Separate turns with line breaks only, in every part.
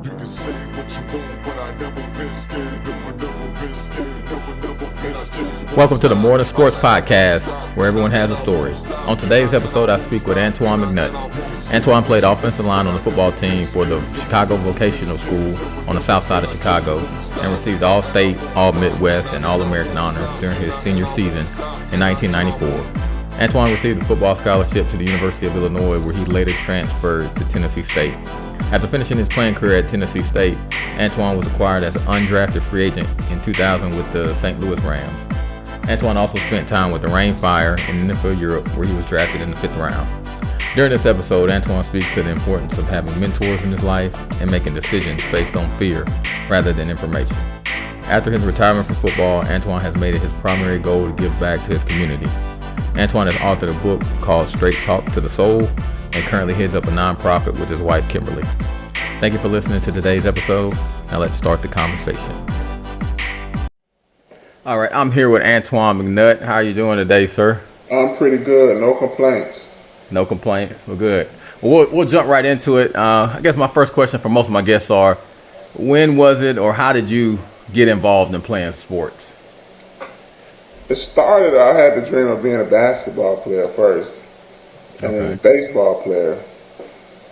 You can say what you want, but I never been scared. Never been scared. Never been scared.
Welcome to the More Than Sports Podcast, where everyone has a story. On today's episode, I speak with Antoine McNutt. Antoine played offensive line on the football team for the Chicago Vocational School on the south side of Chicago and received All-State, All-Midwest, and All-American honors during his senior season in 1994. Antoine received a football scholarship to the University of Illinois, where he later transferred to Tennessee State. After finishing his playing career at Tennessee State, Antoine was acquired as an undrafted free agent in 2000 with the St. Louis Rams. Antoine also spent time with the Rain Fire in NFL Europe, where he was drafted in the 5th round. During this episode, Antoine speaks to the importance of having mentors in his life and making decisions based on fear rather than information. After his retirement from football, Antoine has made it his primary goal to give back to his community. Antoine has authored a book called Straight Talk to the Soul and currently heads up a nonprofit with his wife, Kimberly. Thank you for listening to today's episode. Now let's start the conversation. All right, I'm here with Antoine McNutt. How are you doing today, sir?
I'm pretty good. No complaints.
No complaints. We're good. Well, we'll jump right into it. I guess my first question for most of my guests are, when was it or how did you get involved in playing sports?
It started, I had the dream of being a basketball player first, and then a baseball player.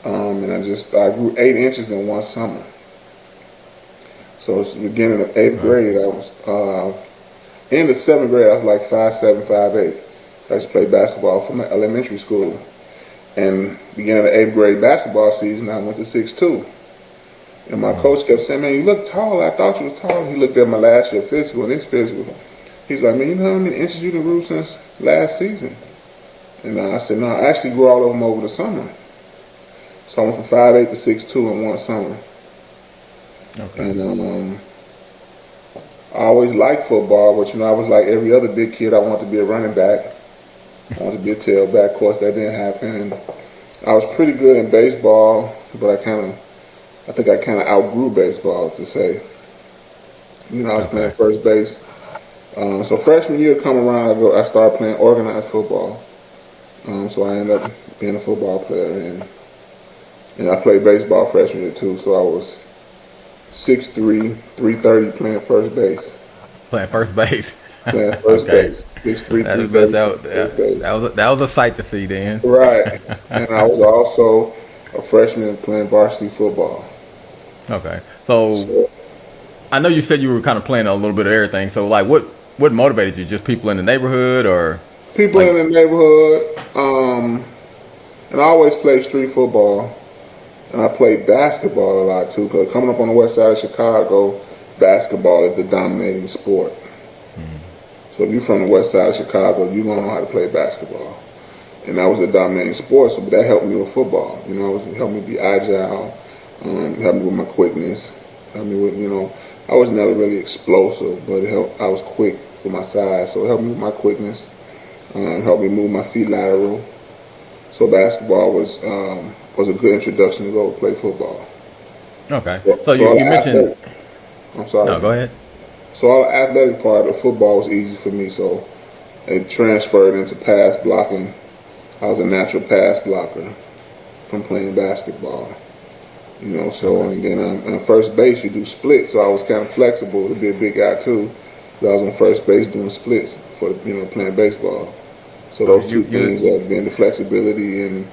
And I grew 8 inches in one summer. So it's the beginning of 8th grade. I was, in the 7th grade, I was like 5'7", 5'8". So I used to play basketball from elementary school. And beginning of the 8th grade basketball season, I went to 6'2". And my coach kept saying, "Man, you look tall. I thought you was tall." He looked at my last year physical and his physical. He's like, "Man, you know how many inches you grew since last season?" And I said, "No, I actually grew all of them over the summer." So I went from 5'8" to 6'2" in one summer. Okay. And I always liked football, but I was like every other big kid. I wanted to be a running back. I wanted to be a tailback. Of course, that didn't happen. And I was pretty good in baseball, but I think I kind of outgrew baseball, to say. I was playing first base. So freshman year come around, I started playing organized football. So I ended up being a football player, and I played baseball freshman year too. So I was 6'3", 330 playing first base.
Playing first base.
Playing first base. 6'3", 330.
That was a sight to see then.
Right. And I was also a freshman playing varsity football.
Okay. So I know you said you were kind of playing a little bit of everything. So like what motivated you? Just people in the neighborhood or?
People in the neighborhood. And I always played street football. And I played basketball a lot too, because coming up on the west side of Chicago, basketball is the dominating sport. Mm-hmm. So if you're from the west side of Chicago, you're going to know how to play basketball. And that was the dominating sport, so that helped me with football. It helped me be agile, helped me with my quickness, helped me with, I was never really explosive, but I was quick for my size, so it helped me with my quickness, helped me move my feet lateral. So basketball was a good introduction to go play football.
Okay. So you mentioned.
I'm sorry.
No, go ahead.
So all the athletic part of football was easy for me, so it transferred into pass blocking. I was a natural pass blocker from playing basketball. And then on first base you do splits, so I was kind of flexible to be a big guy too. I was on first base doing splits for playing baseball. So those two things, being the flexibility and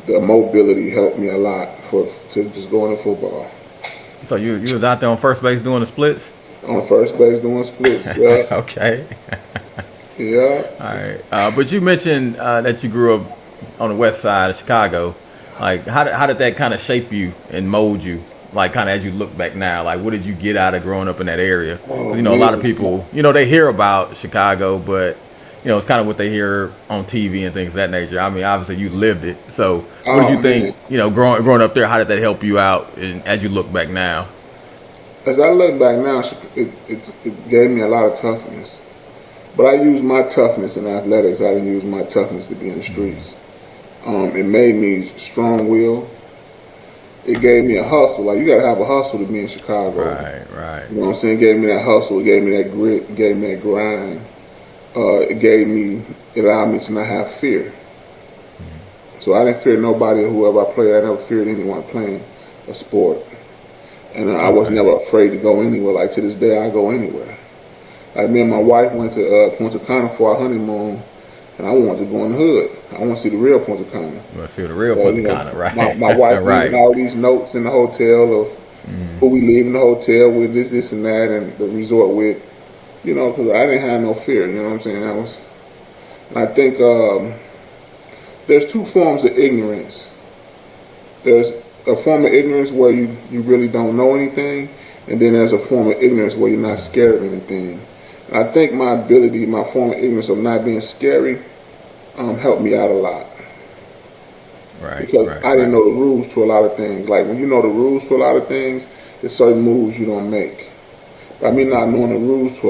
the mobility, helped me a lot to just go into football.
So you was out there on first base doing the splits?
On first base doing splits, yeah.
Okay.
Yeah.
All right. But you mentioned that you grew up on the west side of Chicago. Like, how did that kind of shape you and mold you? Like, kind of as you look back now, like, what did you get out of growing up in that area? A lot of people, they hear about Chicago, but it's kind of what they hear on TV and things of that nature. I mean, obviously you lived it. So what did you think, growing up there, how did that help you out as you look back now?
As I look back now, it gave me a lot of toughness. But I used my toughness in athletics. I didn't use my toughness to be in the streets. It made me strong-willed. It gave me a hustle. Like, you got to have a hustle to be in Chicago.
Right.
You know what I'm saying? It gave me that hustle. It gave me that grit. It gave me that grind. It allowed me to not have fear. Mm-hmm. So I didn't fear nobody or whoever I played. I never feared anyone playing a sport. And I was never afraid to go anywhere. Like to this day, I go anywhere. Like me and my wife went to Punta Cana for our honeymoon, and I wanted to go in the hood. I want to see the real Punta Cana.
You want to see the real Punta Cana, right?
My wife
right.
leaving all these notes in the hotel of who we leaving the hotel with, this, and that, and the resort with. You know, because I didn't have no fear. You know what I'm saying? And I think there's two forms of ignorance. There's a form of ignorance where you really don't know anything, and then there's a form of ignorance where you're not scared of anything. And I think my form of ignorance of not being scary, helped me out a lot.
Right.
Because I didn't know the rules to a lot of things. Like when you know the rules to a lot of things, there's certain moves you don't make. By me not knowing the rules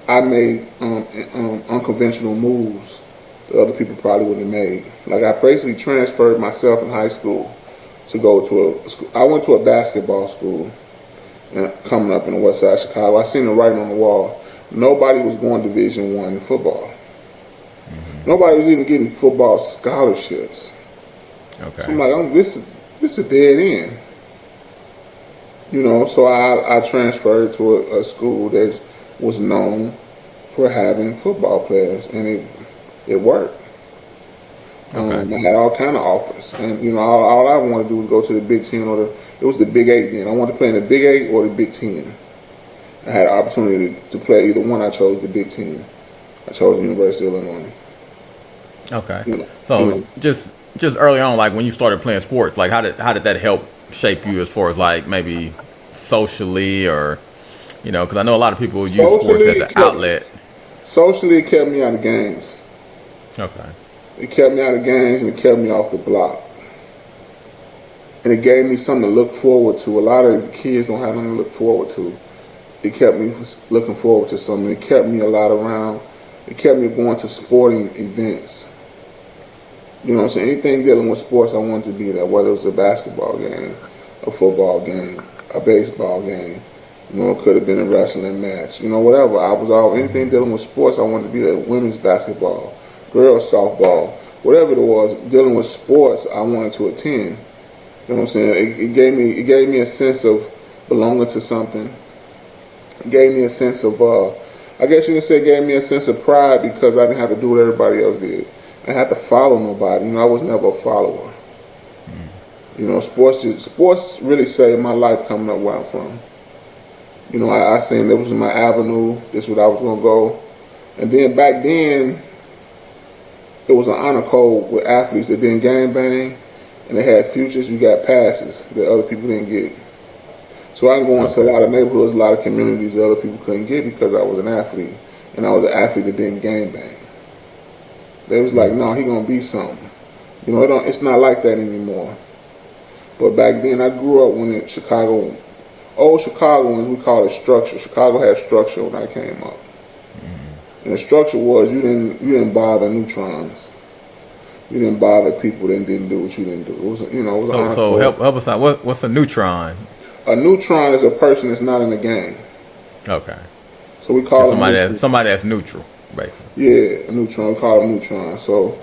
I made unconventional moves that other people probably wouldn't have made. Like I basically transferred myself in high school to go to a school. I went to a basketball school and coming up in the west side of Chicago. I seen the writing on the wall. Nobody was going Division I in football. Mm-hmm. Nobody was even getting football scholarships.
Okay.
So I'm like, this is a dead end. You know, so I transferred to a school that was known for having football players, and it worked. I had all kind of offers, and you know, all I wanted to do was go to the Big Ten it was the Big 8 then. I wanted to play in the Big 8 or the Big 10. I had an opportunity to play either one. I chose the Big 10. I chose the University of Illinois.
Okay.
You know,
so just early on, like when you started playing sports, like how did that help shape you as far as like maybe socially or, you know, because I know a lot of people use sports as an outlet.
Socially, it kept me out of games.
Okay.
It kept me out of games and it kept me off the block. And it gave me something to look forward to. A lot of kids don't have nothing to look forward to. It kept me looking forward to something. It kept me a lot around. It kept me going to sporting events. You know what I'm saying? Anything dealing with sports, I wanted to be there, whether it was a basketball game, a football game, a baseball game. You know, it could have been a wrestling match. You know, whatever. Anything dealing with sports, I wanted to be there. Women's basketball, girls softball, whatever it was, dealing with sports, I wanted to attend. You know what I'm saying? It gave me a sense of belonging to something. It gave me a sense of, I guess you could say it gave me a sense of pride because I didn't have to do what everybody else did. I didn't have to follow nobody. You know, I was never a follower. You know, sports really saved my life coming up where I'm from. You know, I seen that was my avenue. This is what I was going to go. And then back then, it was an honor code with athletes that didn't gangbang, and they had futures. You got passes that other people didn't get. So I can go into a lot of neighborhoods, a lot of communities that other people couldn't get because I was an athlete, and I was an athlete that didn't gangbang. They was like, no, he gonna be something. You know, it's not like that anymore. But back then, I grew up when Chicago, old Chicagoans, we call it structure. Chicago had structure when I came up. And the structure was you didn't bother neutrons. You didn't bother people that didn't do what you didn't do. It was, you know, it was
so help us out. What's a neutron?
A neutron is a person that's not in the game.
Okay.
So we call
somebody that's neutral, basically.
Yeah, a neutron. We call it neutron. So,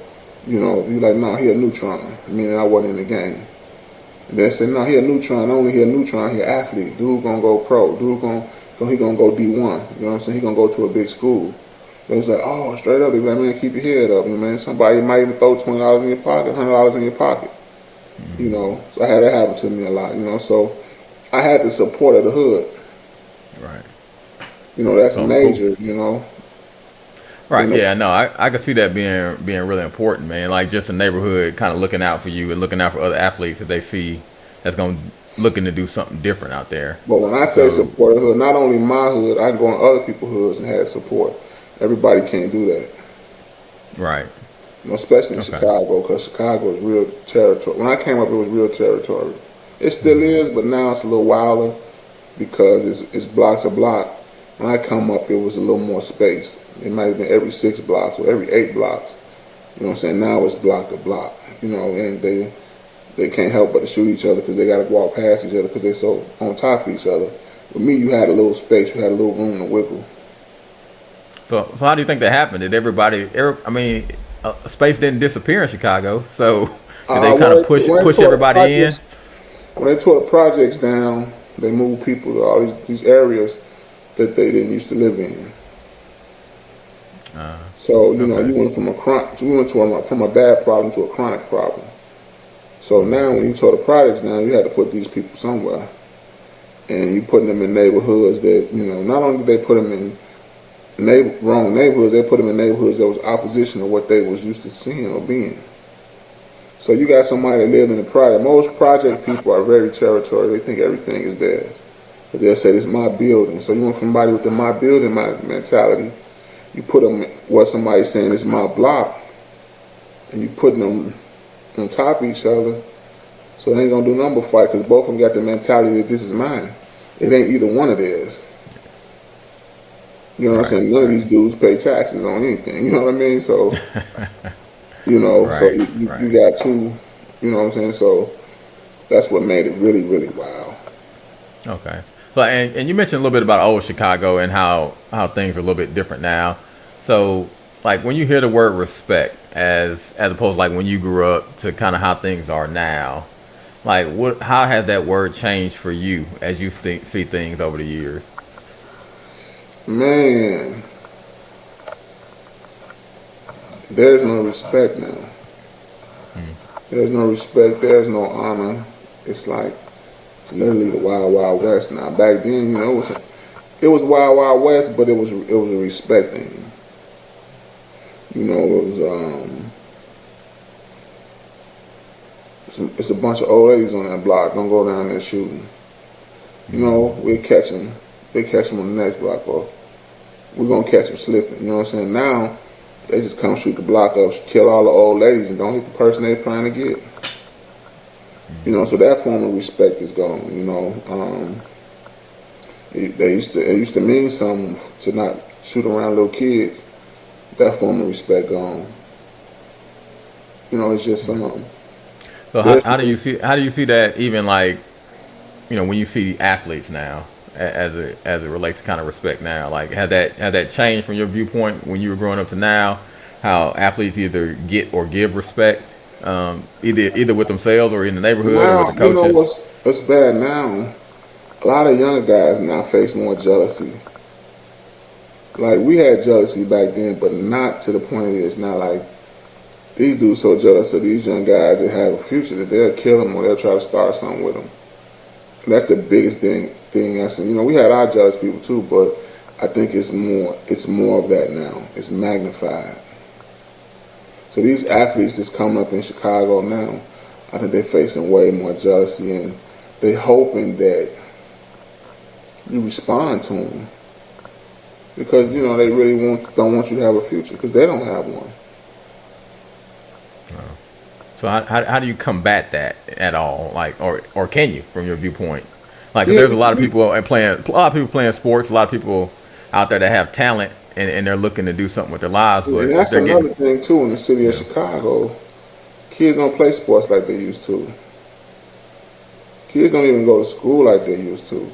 you know, you like, no, he a neutron. Meaning I wasn't in the game. And they said, no, he a neutron. Not only he a neutron, he an athlete. Dude gonna go pro. Dude he gonna go D1. You know what I'm saying? He gonna go to a big school. But it's like, oh, straight up, they be like, man, keep your head up, man. Somebody might even throw $20 in your pocket, $100 in your pocket. You know, so I had that happen to me a lot. You know, so I had the support of the hood.
Right.
You know, that's major. Cool. You know.
Right. You know? Yeah. No, I can see that being really important, man. Like just the neighborhood kind of looking out for you and looking out for other athletes that they see looking to do something different out there.
But when I say support the hood, not only my hood, I can go in other people's hoods and have support. Everybody can't do that.
Right.
You know, especially in Chicago, because Chicago is real territory. When I came up, it was real territory. It still is, but now it's a little wilder because it's block to block. When I come up, it was a little more space. It might have been every 6 blocks or every 8 blocks. You know what I'm saying? Now it's block to block. You know, and they can't help but to shoot each other because they got to walk past each other because they're so on top of each other. With me, you had a little space. You had a little room to wiggle.
So how do you think that happened? Did space didn't disappear in Chicago, so did they kind of push everybody in?
When they tore the projects down, they moved people to all these areas that they didn't used to live in. So you know,
Okay.
you went from a bad problem to a chronic problem. So now, when you tore the projects down, you had to put these people somewhere, and you putting them in neighborhoods that not only did they put them in wrong neighborhoods, they put them in neighborhoods that was opposition to what they was used to seeing or being. So you got somebody that lived in the project. Most project people are very territorial. They think everything is theirs. But they'll say, "This is my building." So you want somebody with the "my building" mentality. You put them what somebody's saying is "my block," and you putting them on top of each other. So they ain't gonna do number fight because both of them got the mentality that this is mine. It ain't either one of theirs. You know what I'm saying? None of these dudes pay taxes on anything. You know what I mean? So so
Right.
you got two. You know what I'm saying? So that's what made it really, really wild.
Okay. So, and you mentioned a little bit about old Chicago and how things are a little bit different now. So, like when you hear the word respect, as opposed to like when you grew up to kind of how things are now, like how has that word changed for you as you see things over the years?
Man, there's no respect now. There's no respect. There's no honor. It's like it's literally the wild, wild west now. Back then, it was wild, wild west, but it was a respect thing. It was it's a bunch of old ladies on that block. Don't go down there shooting. We'll catch them. They catch them on the next block, or we're gonna catch them slipping. You know what I'm saying? Now they just come shoot the block up, kill all the old ladies, and don't hit the person they're trying to get. So that form of respect is gone. It used to mean something to not shoot around little kids. That form of respect gone. It's just
So how do you see that even like when you see athletes now as it relates to kind of respect now, like has that changed from your viewpoint when you were growing up to now, how athletes either get or give respect, either with themselves or in the neighborhood or with
now
the coaches?
what's bad now. A lot of younger guys now face more jealousy. Like we had jealousy back then, but not to the point it is now. Like these dudes so jealous of these young guys that have a future that they'll kill them or they'll try to start something with them. And that's the biggest thing I see. We had our jealous people too, but I think it's more of that now. It's magnified. So these athletes that's coming up in Chicago now, I think they're facing way more jealousy, and they hoping that you respond to them because they really don't want you to have a future because they don't have one.
So how do you combat that at all? Like, or can you, from your viewpoint? Like, 'cause
Yeah,
there's a lot of people playing sports, a lot of people out there that have talent and they're looking to do something with their lives, but
and
if
that's
they're getting,
another thing too in the city of Chicago. Kids don't play sports like they used to. Kids don't even go to school like they used to.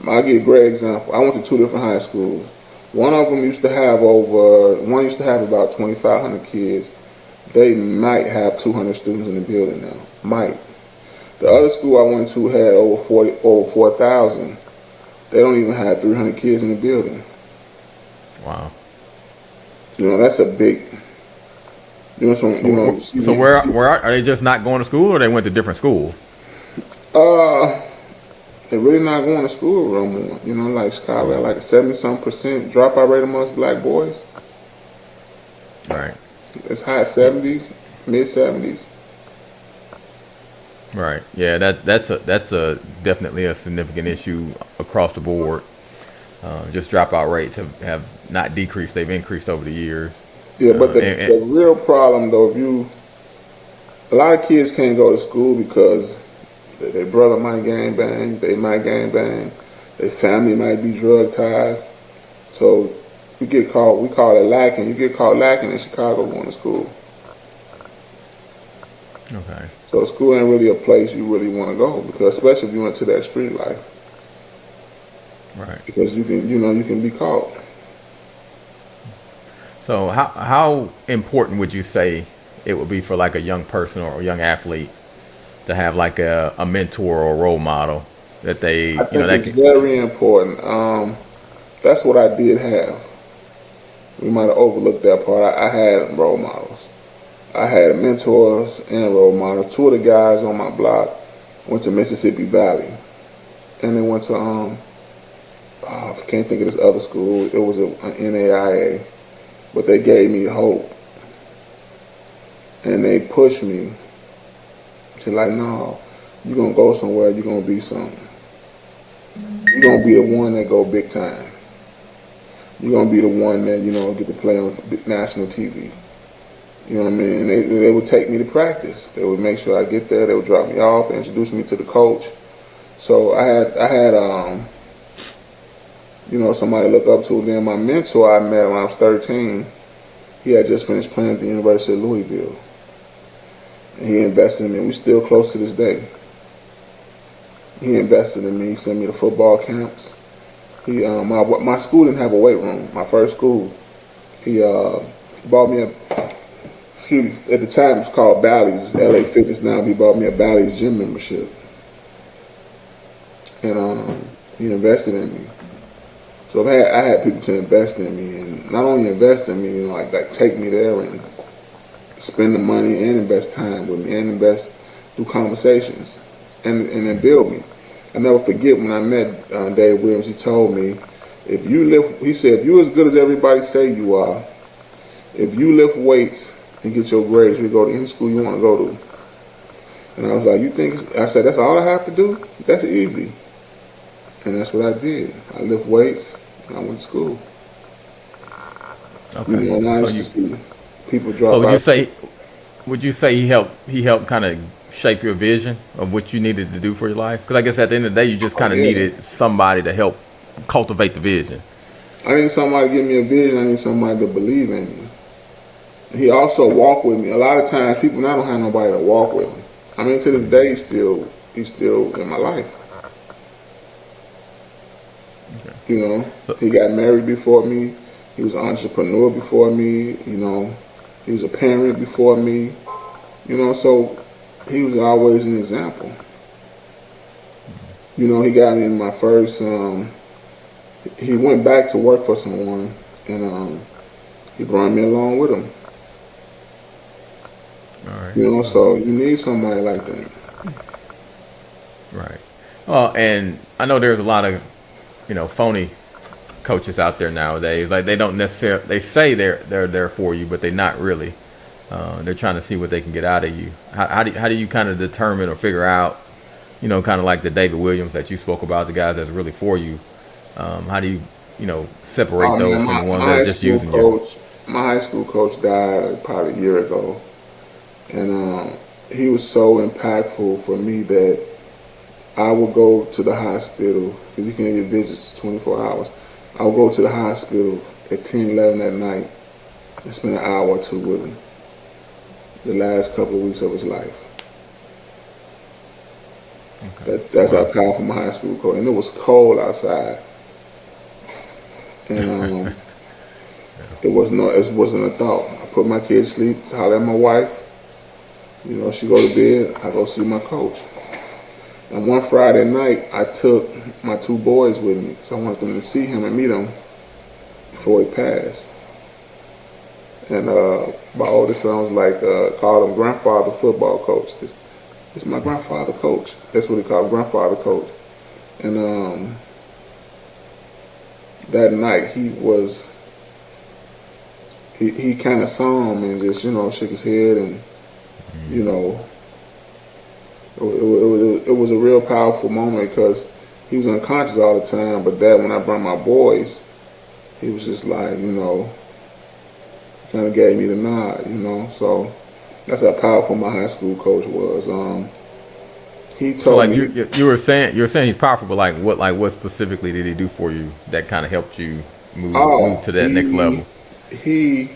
I'll give you a great example. I went to two different high schools. One of them used to have about 2,500 kids. They might have 200 students in the building now. Might. The other school I went to had over 4,000. They don't even have 300 kids in the building.
wow.
That's a big.
So where are they just not going to school, or they went to different schools?
They're really not going to school no more. Like Chicago had like a 70-some% dropout rate amongst black boys.
Right.
It's high 70s, mid 70s.
Right. Yeah. That's a definitely a significant issue across the board. Just dropout rates have not decreased; they've increased over the years.
Yeah, but the real problem though, a lot of kids can't go to school because their brother might gang bang, they might gang bang, their family might be drug ties. So we call it lacking. You get caught lacking in Chicago going to school.
Okay.
So school ain't really a place you really want to go because especially if you went to that street life.
Right.
Because you can be caught.
So how important would you say it would be for like a young person or a young athlete to have like a mentor or a role model that they,
I think
that
it's
can.
very important. That's what I did have. We might have overlooked that part. I had role models. I had mentors and role models. Two of the guys on my block went to Mississippi Valley, and they went to I can't think of this other school. It was an NAIA, but they gave me hope, and they pushed me to like, no, you're gonna go somewhere. You're gonna be something. You're gonna be the one that go big time. You're gonna be the one that get to play on national TV. You know what I mean? And they would take me to practice. They would make sure I get there. They would drop me off, introduce me to the coach. So I had somebody to look up to. Then my mentor I met when I was 13. He had just finished playing at the University of Louisville, and he invested in me. We're still close to this day. He invested in me. He sent me to football camps. He my school didn't have a weight room. My first school. He bought me at the time it was called Bally's. It's LA Fitness now. He bought me a Bally's gym membership, and he invested in me. So I had people to invest in me, and not only invest in me, like take me there and spend the money and invest time with me and invest through conversations and then build me. I never forget when I met Dave Williams. He told me, if you're as good as everybody say you are, if you lift weights and get your grades, you go to any school you want to go to. And I was like, I said, that's all I have to do? That's easy. And that's what I did. I lift weights and I went to school.
Okay.
And I used to see people drop
So would
out.
you say he helped kind of shape your vision of what you needed to do for your life? Because I guess at the end of the day, you just kind of
Yeah.
needed somebody to help cultivate the vision.
I need somebody to give me a vision. I need somebody to believe in me. He also walked with me. A lot of times, people now don't have nobody to walk with me. I mean, to this day, he's still in my life.
Okay. So,
He got married before me. He was an entrepreneur before me. He was a parent before me. So he was always an example. He got me in my first. He went back to work for someone, and he brought me along with him.
all right.
So you need somebody like that.
Right. Well, and I know there's a lot of, phony coaches out there nowadays. Like they don't necessarily, they say they're there for you, but they're not really. They're trying to see what they can get out of you. How do you kind of determine or figure out, kind of like the David Williams that you spoke about, the guys that's really for you? How do you, separate
Oh,
those
man,
from the ones
my
that
high
are just
school
using you?
coach, my high school coach died probably a year ago, and he was so impactful for me that I would go to the hospital because you can get visits 24 hours. I would go to the hospital at 10, 11 at night and spend an hour or two with him. The last couple of weeks of his life.
Okay.
That's how powerful my high school coach. And it was cold outside, and it wasn't a thought. I put my kids to sleep, holler at my wife. She go to bed. I go see my coach. And one Friday night, I took my two boys with me, so I wanted them to see him and meet him before he passed. And my oldest son was like, called him grandfather football coach. This is my grandfather coach. That's what he called him, grandfather coach. And that night he kind of saw him and just, shook his head and, it was a real powerful moment because he was unconscious all the time. But when I brought my boys, he was just like, kind of gave me the nod, So that's how powerful my high school coach was. He told me.
You were saying he's powerful, but what specifically did he do for you that kind of helped you move to that next level?
He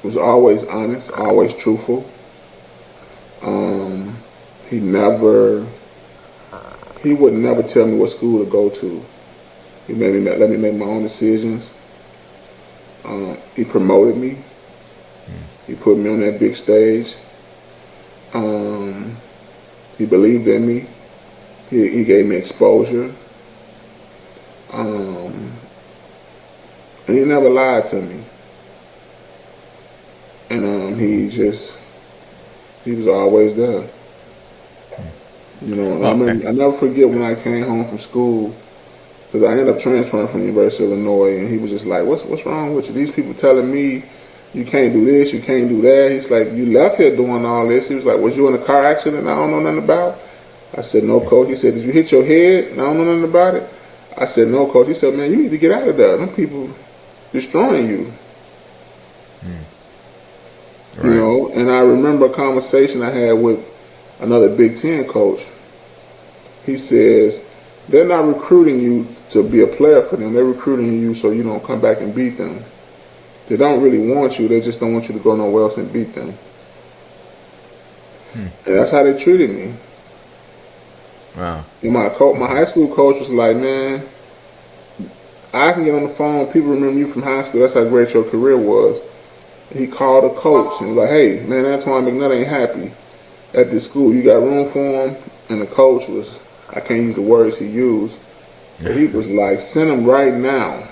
was always honest, always truthful. He would never tell me what school to go to. He let me make my own decisions. He promoted me. He put me on that big stage. He believed in me. He gave me exposure. And he never lied to me. And he was always there. You know, I never forget when I came home from school, because I ended up transferring from the University of Illinois, and he was just like, what's wrong with you? These people telling me you can't do this, you can't do that. He's like, you left here doing all this. He was like, was you in a car accident I don't know nothing about? I said, no, coach. He said, did you hit your head and I don't know nothing about it? I said, no, coach. He said, man, you need to get out of there. Them people destroying you. Right. You know, and I remember a conversation I had with another Big Ten coach. He says, they're not recruiting you to be a player for them. They're recruiting you so you don't come back and beat them. They don't really want you. They just don't want you to go nowhere else and beat them. And that's how they treated me.
Wow.
And my high school coach was like, man, I can get on the phone. People remember you from high school. That's how great your career was. And he called a coach and was like, hey, man, Antoine McNutt ain't happy at this school. You got room for him? And the coach was, I can't use the words he used, but he was like, send him right now.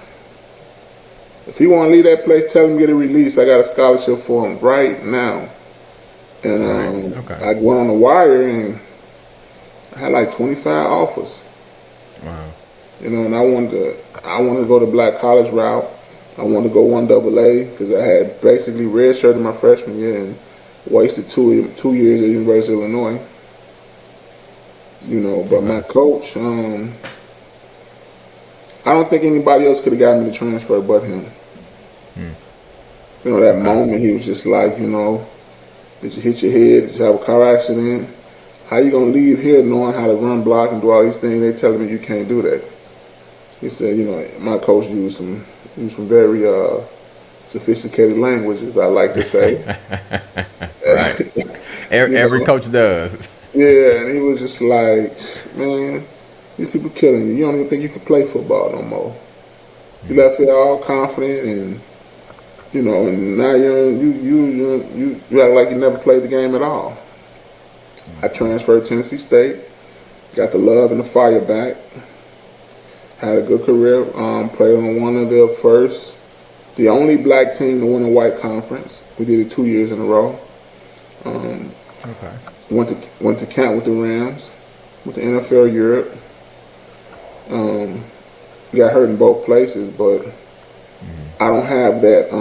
If he want to leave that place, tell him to get a release. I got a scholarship for him right now. And I went on the wire and I had like 25 offers.
Wow.
You know, and I wanted to go the black college route. I wanted to go 1AA because I had basically redshirted my freshman year and wasted two years at the University of Illinois. You know, but my coach, I don't think anybody else could have gotten me the transfer but him. You know, that moment he was just like, you know, did you hit your head? Did you have a car accident? How you gonna leave here knowing how to run, block, and do all these things? They telling me you can't do that. He said, you know, my coach used some very sophisticated language, as I like to say.
Right. Every coach does.
Yeah, and he was just like, man, these people killing you. You don't even think you can play football no more. You left here all confident, and you know, and now you act like you never played the game at all. I transferred to Tennessee State, got the love and the fire back. Had a good career. Played on one of the only black team to win a white conference. We did it 2 years in a row. Went to camp with the Rams, went to NFL Europe. Got hurt in both places, but I don't have that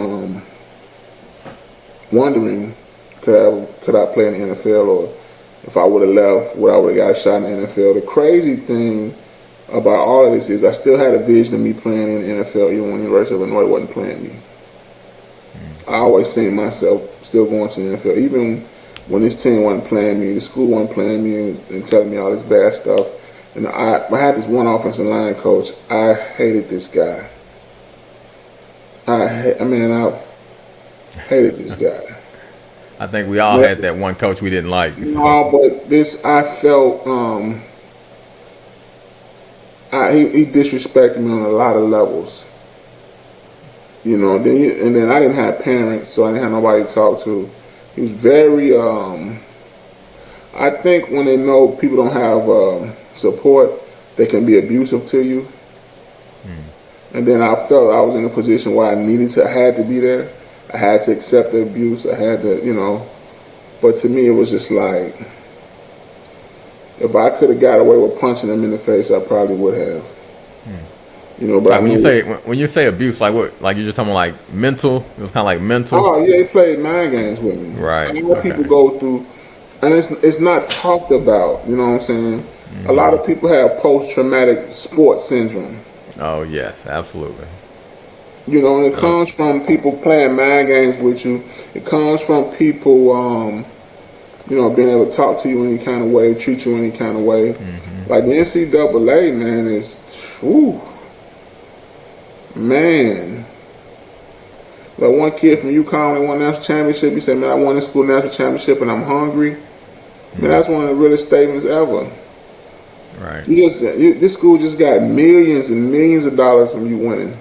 wondering could I play in the NFL, or if I would have left, would I would have got a shot in the NFL. The crazy thing about all of this is I still had a vision of me playing in the NFL even when the University of Illinois wasn't playing me. I always seen myself still going to the NFL, even when this team wasn't playing me, the school wasn't playing me and telling me all this bad stuff. And I had this one offensive line coach. I hated this guy. I hated this guy.
I think we all had that one coach we didn't like.
No, but I felt he disrespected me on a lot of levels. You know, and then I didn't have parents, so I didn't have nobody to talk to. He was very, I think when they know people don't have support, they can be abusive to you. And then I felt I was in a position where I had to be there. I had to accept the abuse. I had to, you know. But to me, it was just like, if I could have got away with punching him in the face, I probably would have. You know, but
like when you say abuse, like what? Like you're just talking like mental? It was kind of like mental.
Oh yeah, he played mind games with me.
Right.
I know people go through, and it's not talked about. You know what I'm saying? A lot of people have post-traumatic sports syndrome.
Oh yes, absolutely.
You know, and it comes from people playing mind games with you. It comes from people, you know, being able to talk to you any kind of way, treat you any kind of way. Like the NCAA, man, is, whew, man. Like one kid from UConn that won the national championship, he said, man, I won this school national championship and I'm hungry. Man, that's one of the realest statements ever.
Right.
This school just got millions and millions of dollars from you winning.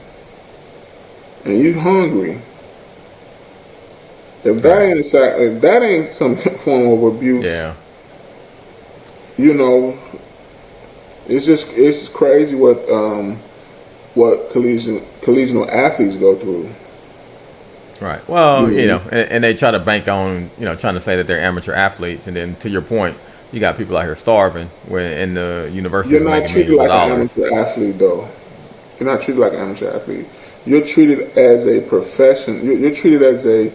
And you hungry. If that ain't some form of abuse, you know, it's crazy what collegial athletes go through.
Right. Well,
You know,
and they try to bank on, trying to say that they're amateur athletes, and then to your point, you got people out here starving, when in the
you're
universities
not
making
treated
millions of
like an
dollars.
amateur athlete though. You're not treated like an amateur athlete. You're treated as a profession. You're treated as a.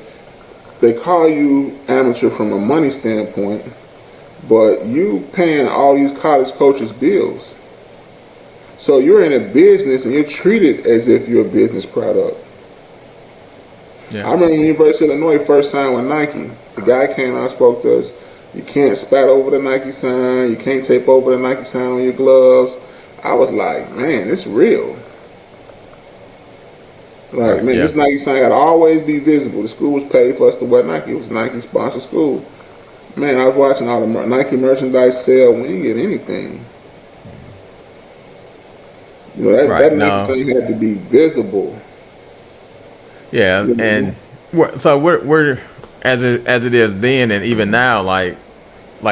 They call you amateur from a money standpoint, but you paying all these college coaches bills. So you're in a business and you're treated as if you're a business product.
Yeah.
I remember when University of Illinois first signed with Nike. The guy came out and spoke to us. You can't spat over the Nike sign. You can't tape over the Nike sign on your gloves. I was like, man, it's real. Like, man,
Yeah.
this Nike sign got to always be visible. The school was paid for us to wear Nike. It was a Nike sponsored school. Man, I was watching all the Nike merchandise sell. We didn't get anything.
Right.
That Nike
No.
sign had to be visible.
Yeah,
You know?
and so we're as it is then and even now, like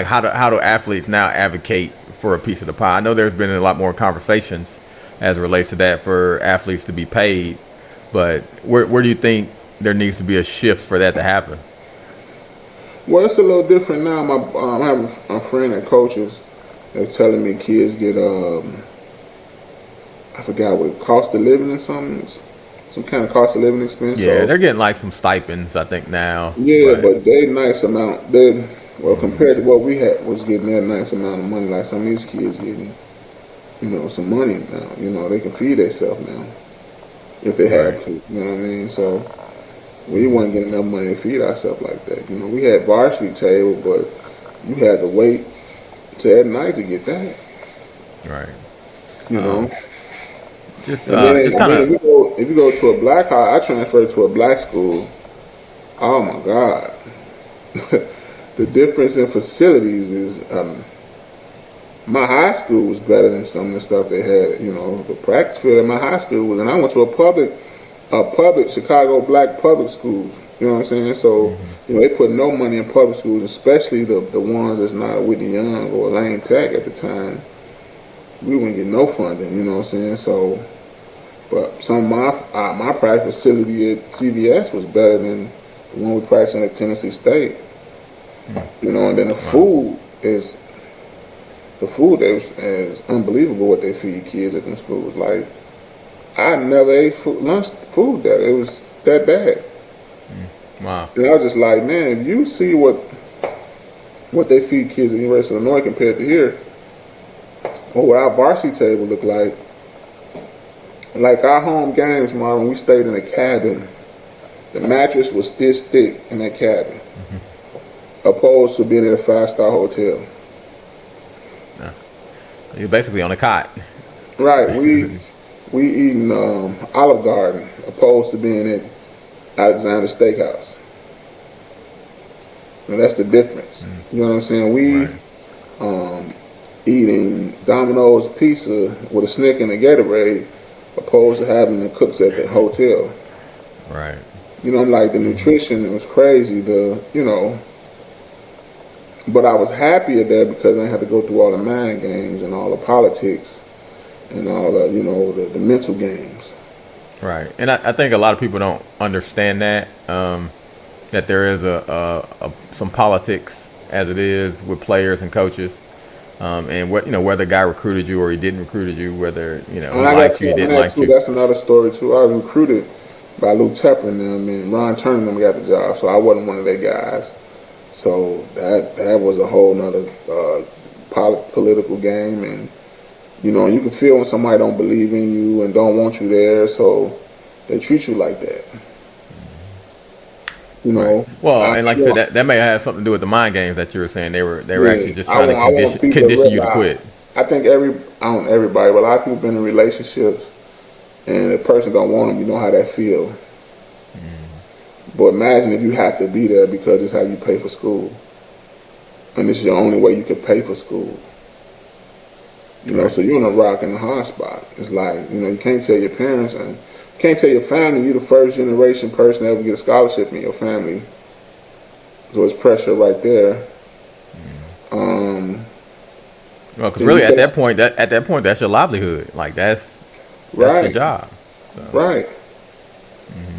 how do athletes now advocate for a piece of the pie? I know there's been a lot more conversations as it relates to that for athletes to be paid, but where do you think there needs to be a shift for that to happen?
Well, it's a little different now. I have a friend that coaches. They're telling me kids get I forgot what cost of living or something, some kind of cost of living expense.
Yeah,
So
they're getting like some stipends, I think now.
yeah, but they nice amount. They well compared to what we had was getting that nice amount of money. Like some of these kids getting, some money now. They can feed themselves now if they have
Right.
to. You know what I mean? So we weren't getting enough money to feed ourselves like that. We had varsity table, but you had to wait till at night to get that.
Right.
You know.
Just
And then,
just
and
kind
then
of
if you go to a black high, I transferred to a black school. Oh my God, the difference in facilities is my high school was better than some of the stuff they had. The practice field at my high school was, and I went to a public Chicago black public schools. You know what I'm saying? So they put no money in public schools, especially the ones that's not Whitney Young or Lane Tech at the time. We wouldn't get no funding. You know what I'm saying? So. But some of my practice facility at CVS was better than the one we practiced at Tennessee State. And then the food is is unbelievable what they feed kids at them schools. Like I never ate food there. It was that bad.
wow.
And I was just like, man, if you see what they feed kids at the University of Illinois compared to here, or what our varsity table looked like our home games, Marvin, we stayed in a cabin. The mattress was this thick in that cabin, opposed to being in a 5-star hotel.
You're basically on a cot.
Right, we eating Olive Garden, opposed to being at Alexander Steakhouse. And that's the difference. You know what I'm saying? We eating Domino's pizza with a Snick and a Gatorade, opposed to having the cooks at the hotel.
Right.
I'm like, the nutrition was crazy. But I was happier there because I didn't have to go through all the mind games and all the politics and all the, the mental games.
Right. And I think a lot of people don't understand that, that there is some politics as it is with players and coaches. And whether a guy recruited you or he didn't recruited you, whether he liked you, he didn't like you.
That's another story too. I was recruited by Luke Tepper and them, and Ron Turner and them got the job, so I wasn't one of their guys. So that was a whole nother political game, and you can feel when somebody don't believe in you and don't want you there, so they treat you like that.
Right. Well, and like I said, that may have something to do with the mind games that you were saying. They were actually just trying to condition you to quit.
I think everybody, but a lot of people been in relationships, and the person don't want them. You know how that feel. But imagine if you have to be there because it's how you pay for school, and this is the only way you could pay for school. So you're in a rock and a hard spot. It's like you can't tell your parents and. Can't tell your family you're the first generation person to ever get a scholarship in your family. So it's pressure right there.
Well, because
Then you
really at
take
that point, that's your livelihood. Like that's your
right,
job. So,
right,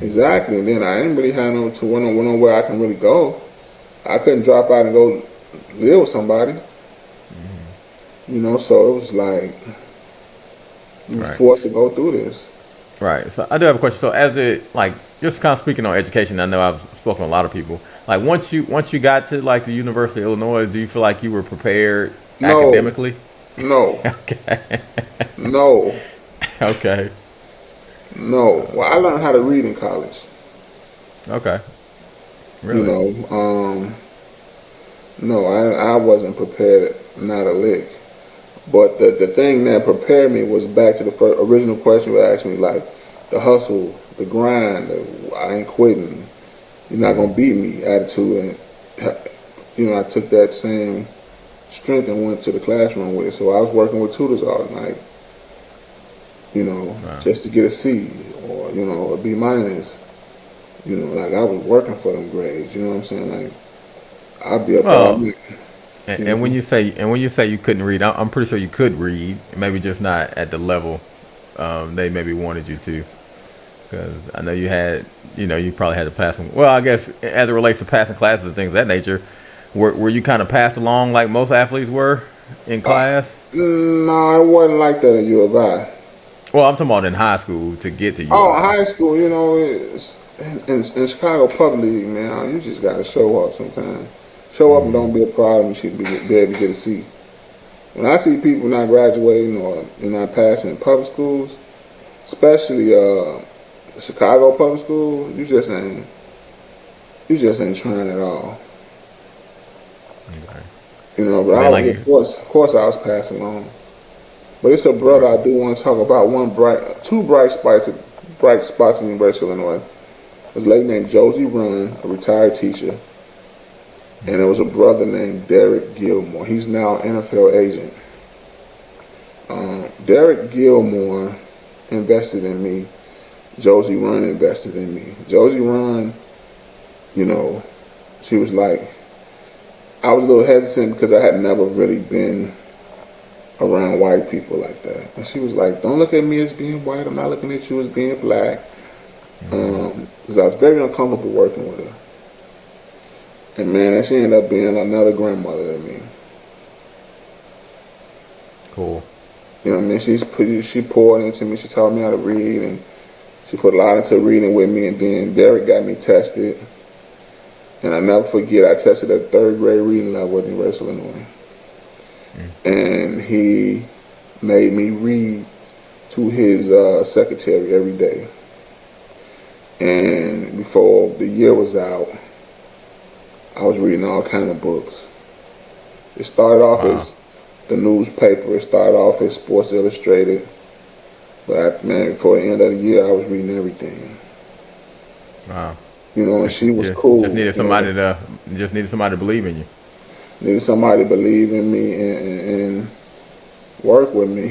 exactly. And then I ain't really had no to nowhere I can really go. I couldn't drop out and go live with somebody. So it was like you was
right.
forced to go through this.
Right. So I do have a question. So as it like just kind of speaking on education, I know I've spoken to a lot of people. Like once you got to like the University of Illinois, do you feel like you were prepared
No,
academically?
no,
Okay.
no,
Okay.
no. Well, I learned how to read in college.
Okay.
You
Really?
know, no, I wasn't prepared, not a lick. But the thing that prepared me was back to the original question you asked me, like the hustle, the grind, I ain't quitting, you're not gonna beat me attitude, and I took that same strength and went to the classroom with it. So I was working with tutors all night,
Wow.
just to get a C or a B minus. Like I was working for them grades. You know what I'm saying? Like I'd be up all
Well,
night.
and,
You
and when
know,
you say you couldn't read, I'm pretty sure you could read, maybe just not at the level they maybe wanted you to. Because I know you probably had to pass them. Well, I guess as it relates to passing classes and things of that nature, were you kind of passed along like most athletes were in class?
no, it wasn't like that at U of I.
Well, I'm talking about in high school to get to
Oh,
UI.
high school, it's, in Chicago Public League, man, you just gotta show up sometimes. Show up and don't be a problem. You should be able to get a seat. When I see people not graduating or they're not passing in public schools, especially Chicago public school, you just ain't trying at all.
Okay.
But
I mean, like,
of course, I was passing on. But it's a brother I do want to talk about. Two bright spots in the University of Illinois. There's a lady named Josie Run, a retired teacher, and there was a brother named Derek Gilmore. He's now an NFL agent. Derek Gilmore invested in me. Josie Run invested in me. Josie Run, she was like, I was a little hesitant because I had never really been around white people like that. And she was like, don't look at me as being white. I'm not looking at you as being black. Because I was very uncomfortable working with her. And man, she ended up being another grandmother to me.
cool.
You know what I mean? She poured into me. She taught me how to read, and she put a lot into reading with me. And then Derek got me tested. And I never forget, I tested at third grade reading level at the University of Illinois. And he made me read to his secretary every day. And before the year was out, I was reading all kind of books. It started off
Wow.
as the newspaper. It started off as Sports Illustrated. But before the end of the year, I was reading everything.
Wow.
And she was cool.
Just needed somebody to believe in you.
Needed somebody to believe in me and work with me.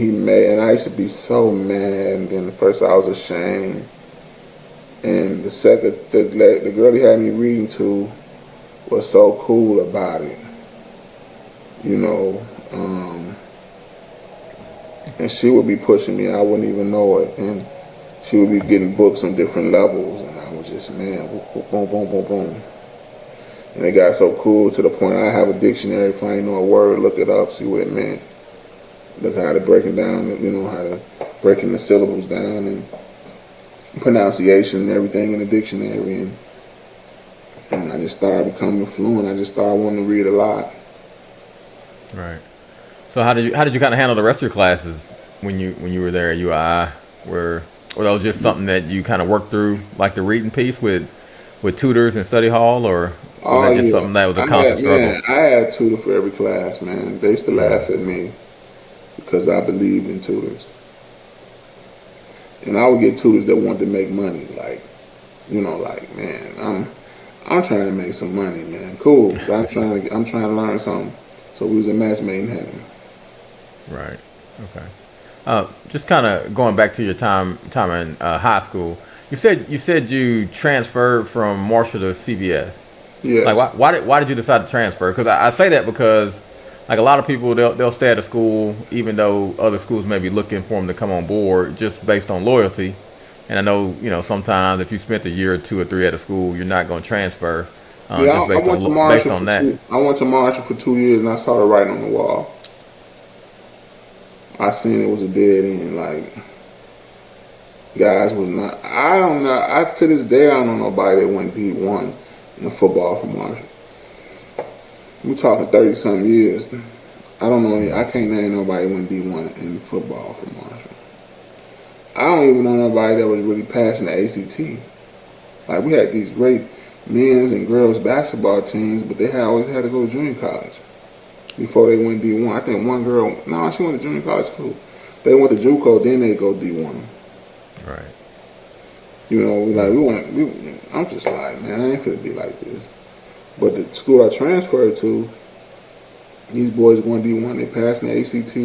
And I used to be so mad. And then at first I was ashamed. And the girl he had me reading to was so cool about it. And she would be pushing me. I wouldn't even know it. And she would be getting books on different levels. And I was just, man, boom, boom, boom, boom. And it got so cool to the point I have a dictionary. If I ain't know a word, look it up, see what it meant. Look how to break it down, how to breaking the syllables down and pronunciation and everything in the dictionary. And I just started becoming fluent. I just started wanting to read a lot.
Right. So how did you kind of handle the rest of your classes when you were there at UII? Or that was just something that you kind of worked through, like the reading piece with tutors and study hall, or was that just something that was a constant struggle?
I had a tutor for every class, man. They used to laugh at me because I believed in tutors. And I would get tutors that wanted to make money, man, I'm trying to make some money, man. Cool. So I'm trying to learn something. So we was a match made in heaven.
Right. Okay. Just kind of going back to your time in high school. You said you transferred from Marshall to CBS.
Yes.
Like why did you decide to transfer? Because I say that because like a lot of people, they'll stay at a school even though other schools may be looking for them to come on board just based on loyalty. And I know, sometimes if you spent a year or two or three at a school, you're not going to transfer
Yeah,
just
I went to
based
Marshall
on
for
that.
I went to Marshall for 2 years, and I saw the writing on the wall. I seen it was a dead end. Like, guys was not. I don't know. To this day, I don't know nobody that went D1 in football from Marshall. We talking 30-something years. I don't know. I can't name nobody went D1 in football from Marshall. I don't even know nobody that was really passing the ACT. Like, we had these great men's and girls basketball teams, but they always had to go to junior college before they went D1. I think one girl, no, she went to junior college too. They went to JUCO, then they go D1.
Right.
I'm just like, man, I ain't finna be like this. But the school I transferred to, these boys going D1, they passing the ACT.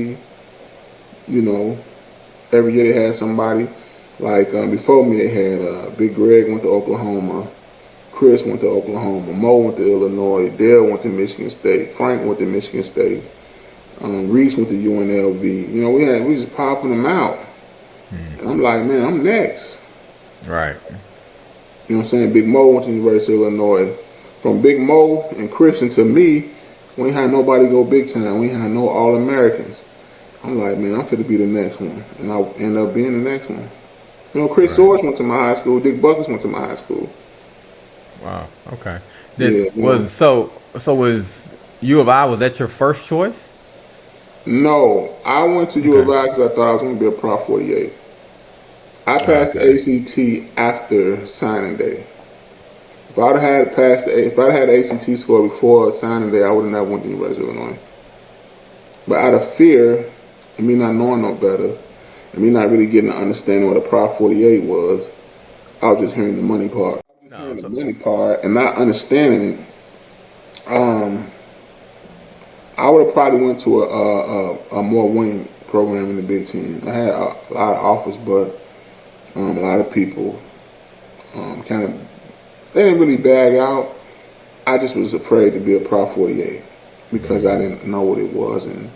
Every year they had somebody. Like, before me, they had Big Greg went to Oklahoma. Chris went to Oklahoma. Mo went to Illinois. Dale went to Michigan State. Frank went to Michigan State. Reese went to UNLV. We just popping them out. And I'm like, man, I'm next.
Right.
You know what I'm saying? Big Mo went to the University of Illinois. From Big Mo and Christian to me, we ain't had nobody go big time. We ain't had no All-Americans. I'm like, man, I'm fit to be the next one. And I end up being the next one. Chris George went to my high school. Dick Buckets went to my high school.
Wow. Okay. Was U of I, was that your first choice?
No, I went to U of I because I thought I was going to be a Prop 48. I passed the ACT after signing day. If I'd had the ACT score before signing day, I would have never went to the University of Illinois. But out of fear, and me not knowing no better, and me not really getting an understanding what a Prop 48 was, I was just hearing the money part. The money part and not understanding it. I would have probably went to a more winning program in the Big Ten. I had a lot of offers, but a lot of people they didn't really bag out. I just was afraid to be a Prop 48 because I didn't know what it was, and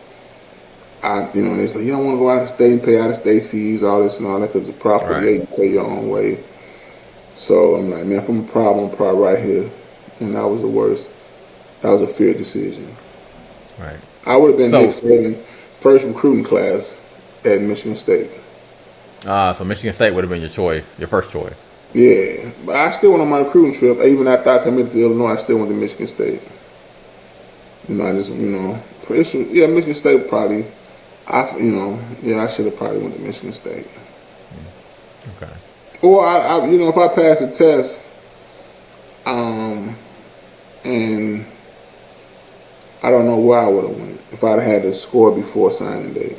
they said, you don't want to go out of state and pay out of state fees, all this and all that, because the Prop 48 you pay your own way. So I'm like, man, if I'm a problem, I'm probably right here. And that was the worst. That was a fear decision.
Right.
I would have been the first recruiting class at Michigan State.
So Michigan State would have been your choice, your first choice.
Yeah, but I still went on my recruiting trip. Even after I committed to Illinois, I still went to Michigan State. Michigan State probably. I should have probably went to Michigan State.
Okay.
Or if I passed the test, and I don't know where I would have went if I'd had the score before signing day.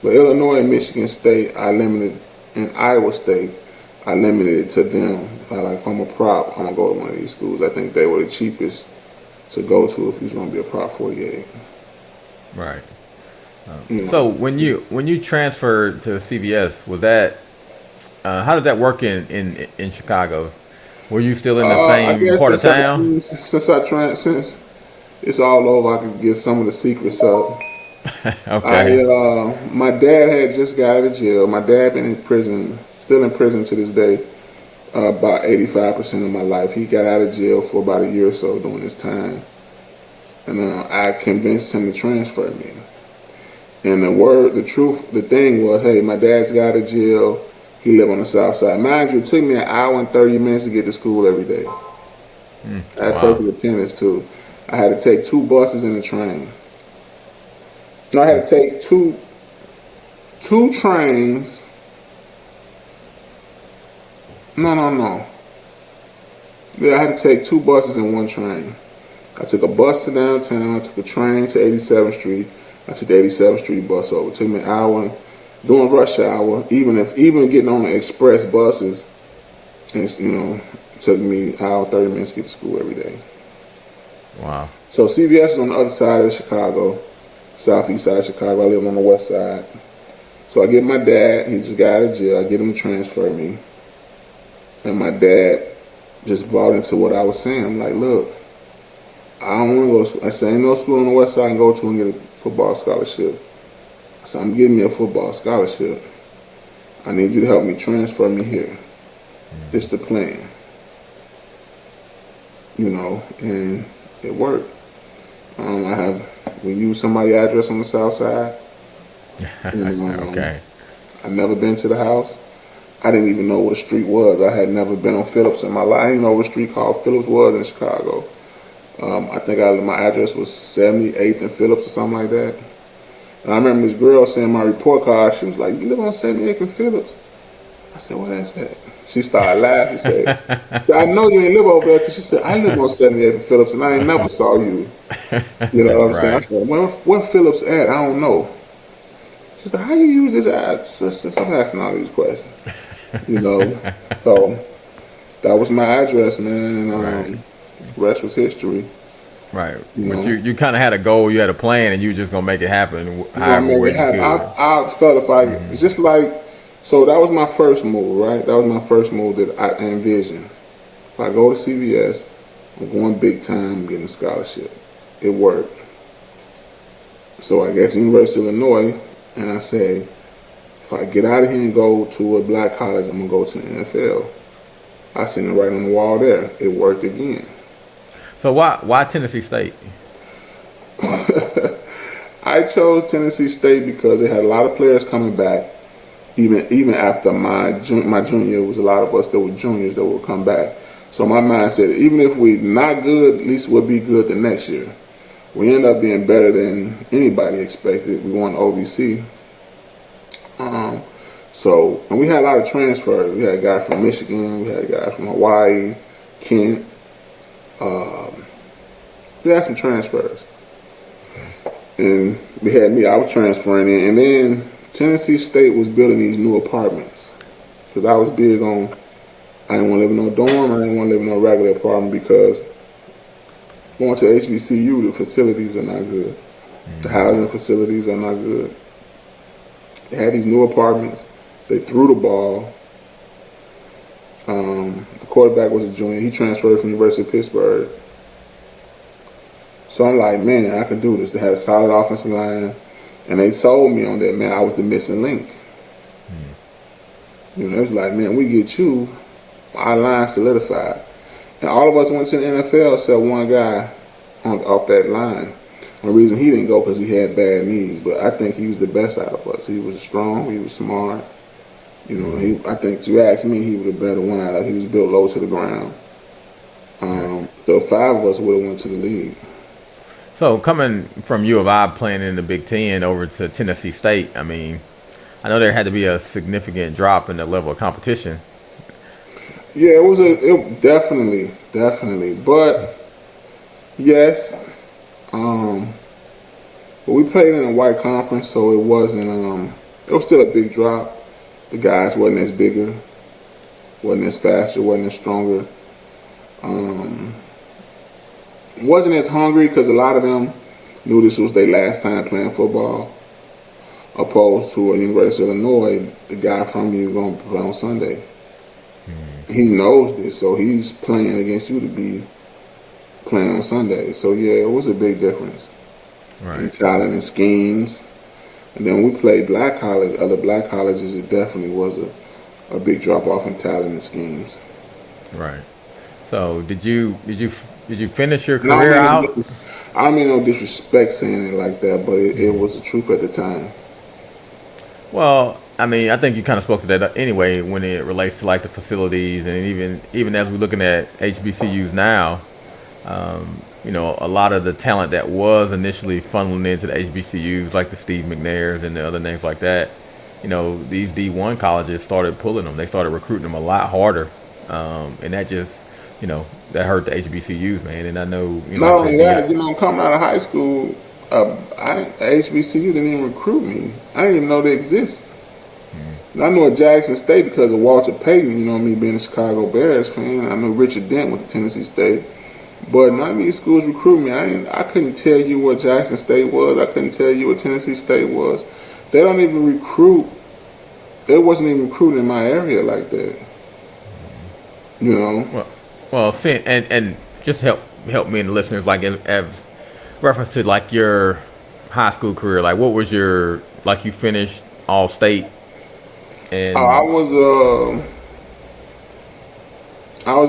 But Illinois and Michigan State, I limited, and Iowa State, I limited it to them. If I'm a prop, I'm gonna go to one of these schools. I think they were the cheapest to go to if you're gonna be a Prop 48.
Right. So when you transferred to CVS, was that how did that work in Chicago? Were you still in the same part of town?
Since it's all over, I can get some of the secrets up.
Okay.
My dad had just got out of jail. My dad been in prison, still in prison to this day, about 85% of my life. He got out of jail for about a year or so during this time. And I convinced him to transfer me. And the thing was, hey, my dad's got out of jail. He lived on the south side. Mind you, it took me an hour and 30 minutes to get to school every day. I had perfect attendance too. I had to take 2 buses and a train. No, I had to take two trains. No. Yeah, I had to take 2 buses and 1 train. I took a bus to downtown. I took a train to 87th Street. I took the 87th Street bus over. It took me an hour during rush hour. Even getting on the express buses, and it took me an hour 30 minutes to get to school every day.
Wow.
So CVS is on the other side of Chicago, southeast side of Chicago. I live on the west side. So I get my dad. He just got out of jail. I get him to transfer me, and my dad just bought into what I was saying. I'm like, look, I don't want to go to school. I said, ain't no school on the west side I can go to and get a football scholarship. I said, I'm getting me a football scholarship. I need you to help me transfer me here. This the plan. You know, and it worked. We used somebody's address on the south side.
Okay.
I've never been to the house. I didn't even know what a street was. I had never been on Phillips in my life. I didn't know what a street called Phillips was in Chicago. I think my address was 78th and Phillips or something like that. And I remember this girl saying my report card. She was like, "You live on 78th and Phillips?" I said, "What that's that?" She started laughing. She said, "I know you ain't live over there," because she said, "I live on 78th and Phillips and I ain't never saw you." You know what I'm saying? I
Right.
said, where Phillips at? I don't know. She said, "How you use this address?" I'm asking all these questions. You know, so that was my address, man, and
Right.
rest was history.
Right.
You
But
know,
you kind of had a goal, you had a plan, and you were just gonna make it happen,
you know,
however
make
way
it
you
happen.
could.
I felt if I it's just like so that was my first move, right? That was my first move that I envisioned. If I go to CVS, I'm going big time, I'm getting a scholarship. It worked. So I guess University of Illinois, and I said, if I get out of here and go to a black college, I'm gonna go to the NFL. I seen it right on the wall there. It worked again.
So why Tennessee State?
I chose Tennessee State because they had a lot of players coming back. Even after my junior year, was a lot of us that were juniors that would come back. So my mind said, even if we're not good, at least we'll be good the next year. We end up being better than anybody expected. We won OVC. And we had a lot of transfers. We had a guy from Michigan. We had a guy from Hawaii, Kent. We had some transfers. And we had me. I was transferring in. And then Tennessee State was building these new apartments. Because I was big on, I didn't want to live in no dorm. I didn't want to live in no regular apartment because going to HBCU, the facilities are not good. The housing facilities are not good. They had these new apartments. They threw the ball. The quarterback was a junior. He transferred from the University of Pittsburgh. So I'm like, man, I can do this. They had a solid offensive line. And they sold me on that, man. I was the missing link. You know, it was like, man, we get you, our line solidified. And all of us went to the NFL except one guy off that line. The reason he didn't go because he had bad knees, but I think he was the best out of us. He was strong, he was smart. You know, I think to ask me, he was the better one out of us. He was built low to the ground. So 5 of us would have went to the league.
So coming from U of I playing in the Big Ten over to Tennessee State, I mean, I know there had to be a significant drop in the level of competition.
Yeah, it definitely. But yes, but we played in a white conference, so it wasn't. It was still a big drop. The guys wasn't as bigger, wasn't as faster, wasn't as stronger. Wasn't as hungry because a lot of them knew this was their last time playing football. Opposed to a University of Illinois, the guy from you going to play on Sunday. He knows this, so he's playing against you to be playing on Sunday. So yeah, it was a big difference in talent and schemes. And then when we played other black colleges, it definitely was a big drop off in talent and schemes.
Right. So did you finish your career out?
I don't mean no disrespect saying it like that, but it was the truth at the time.
Well, I mean, I think you kind of spoke to that anyway when it relates to like the facilities, and even as we're looking at HBCUs now, you know, a lot of the talent that was initially funneling into the HBCUs, like the Steve McNairs and the other names like that, you know, these D1 colleges started pulling them. They started recruiting them a lot harder, and that just, you know, that hurt the HBCUs, man. And I know, you know,
Not only that, you know, coming out of high school, HBCU didn't even recruit me. I didn't even know they exist. I knew at Jackson State because of Walter Payton, you know me being a Chicago Bears fan. I knew Richard Dent went to Tennessee State. But none of these schools recruit me. I couldn't tell you what Jackson State was. I couldn't tell you what Tennessee State was. They don't even recruit. They wasn't even recruiting in my area like that. You know?
Well, and just help help me and the listeners, like as reference to like your high school career, like what was your, like you finished all state
I
and
was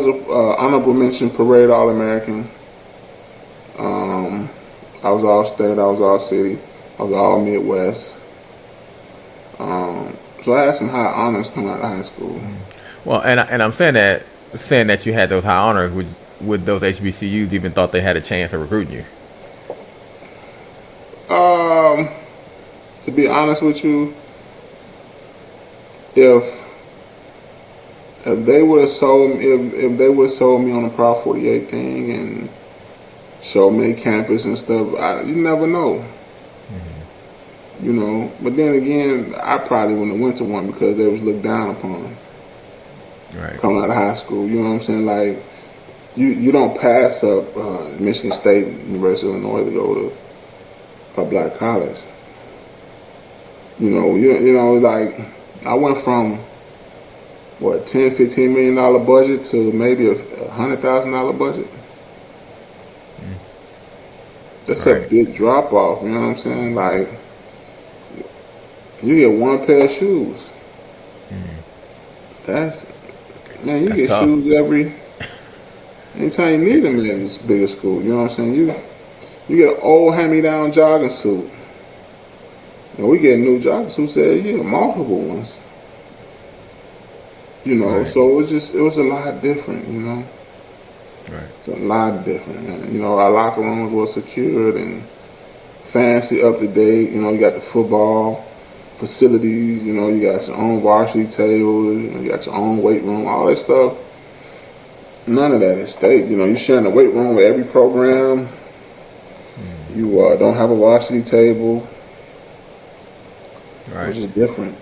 a honorable mention parade All American. I was all state. I was all city. I was all Midwest. So I had some high honors coming out of high school.
well, and I'm saying that you had those high honors, would those HBCUs even thought they had a chance of recruiting you?
To be honest with you, if they would have sold if they would have sold me on the Prop 48 thing and showed me campus and stuff, you never know. You know, but then again, I probably wouldn't have went to one because they was looked down upon
Right.
coming out of high school. You know what I'm saying? Like, you don't pass up Michigan State, University of Illinois to go to a black college. You know, like I went from what $10-15 million budget to maybe a $100,000 budget. That's a
Right.
big drop off. You know what I'm saying? Like, you get one pair of shoes. That's man, you
That's
get
tough.
shoes anytime you need them in this bigger school. You know what I'm saying? You get an old hand-me-down jogging suit. And we get new jogging suits every year, multiple ones. You know,
Right.
so it was a lot different, you know.
Right.
It's a lot different. And, you know, our locker rooms were secured and fancy, up to date. You know, you got the football facilities. You know, you got your own varsity table. You got your own weight room. All that stuff. None of that is state. You know, you're sharing a weight room with every program. You don't have a varsity table,
Right.
which is different.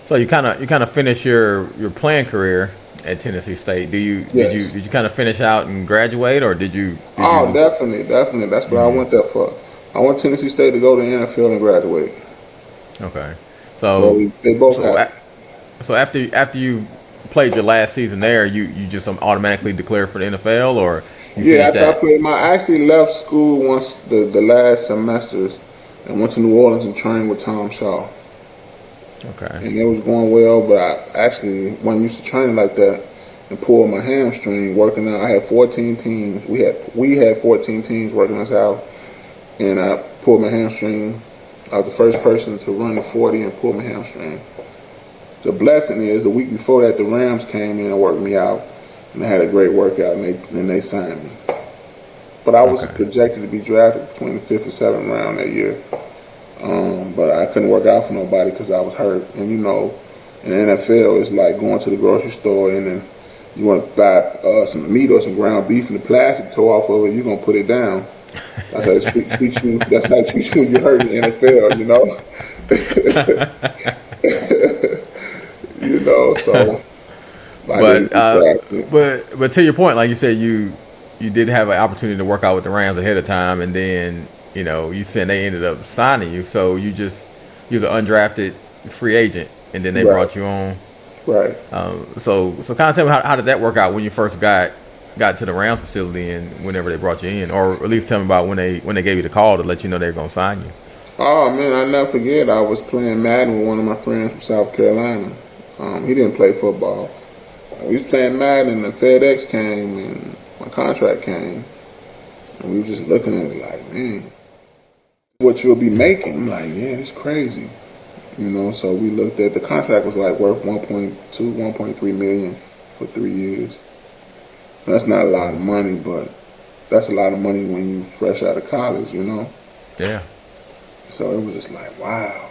So you kind of finish your playing career at Tennessee State.
Yes.
Did you kind of finish out and graduate, or did you?
Oh, definitely. That's what I went there for. I went to Tennessee State to go to the NFL and graduate.
Okay.
So they both have.
So after you played your last season there, you just automatically declared for the NFL, or you
Yeah,
finished
after I actually left school once the last semesters and went to New Orleans and trained with Tom Shaw.
Okay.
And it was going well, but I actually wasn't used to training like that and pulled my hamstring working out. I had 14 teams. We had 14 teams working us out, and I pulled my hamstring. I was the first person to run the 40 and pull my hamstring. The blessing is the week before that, the Rams came in and worked me out, and I had a great workout, and they signed me. But I was projected to be drafted between the 5th and 7th round that year. But I couldn't work out for nobody because I was hurt. And you know, in the NFL, it's like going to the grocery store and then you want to buy some meat or some ground beef and the plastic tore off of it, you're going to put it down. That's how they treat you. That's how they treat you when you're hurt in the NFL, you know? You know, so.
But to your point, like you said, you did have an opportunity to work out with the Rams ahead of time, and then you know you said they ended up signing you, so you're an undrafted free agent, and then they brought you on.
Right.
So kind of tell me how did that work out when you first got to the Rams facility and whenever they brought you in, or at least tell me about when they gave you the call to let you know they were gonna sign you.
Oh man, I never forget. I was playing Madden with one of my friends from South Carolina. He didn't play football. We was playing Madden and FedEx came and my contract came. And we were just looking at it like, man, what you'll be making. I'm like, yeah, it's crazy. You know, so we looked at the contract was like worth 1.2, 1.3 million for 3 years. That's not a lot of money, but that's a lot of money when you fresh out of college, you know?
Yeah.
So it was just like, wow.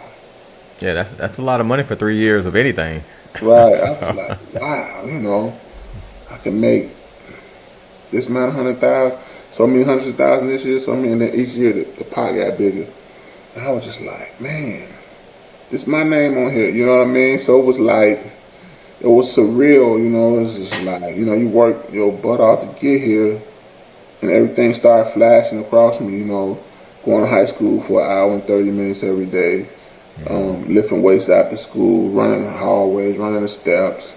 Yeah, that's a lot of money for 3 years of anything.
Right. I was like, wow, you know, I can make this amount of 100,000, so many hundreds of thousands this year, so many, and then each year the pot got bigger. And I was just like, man, this my name on here, you know what I mean? So it was like, it was surreal, you know, it was just like, you know, you work your butt off to get here, and everything started flashing across me, you know, going to high school for an hour and 30 minutes every day. Lifting weights after school, running the hallways, running the steps,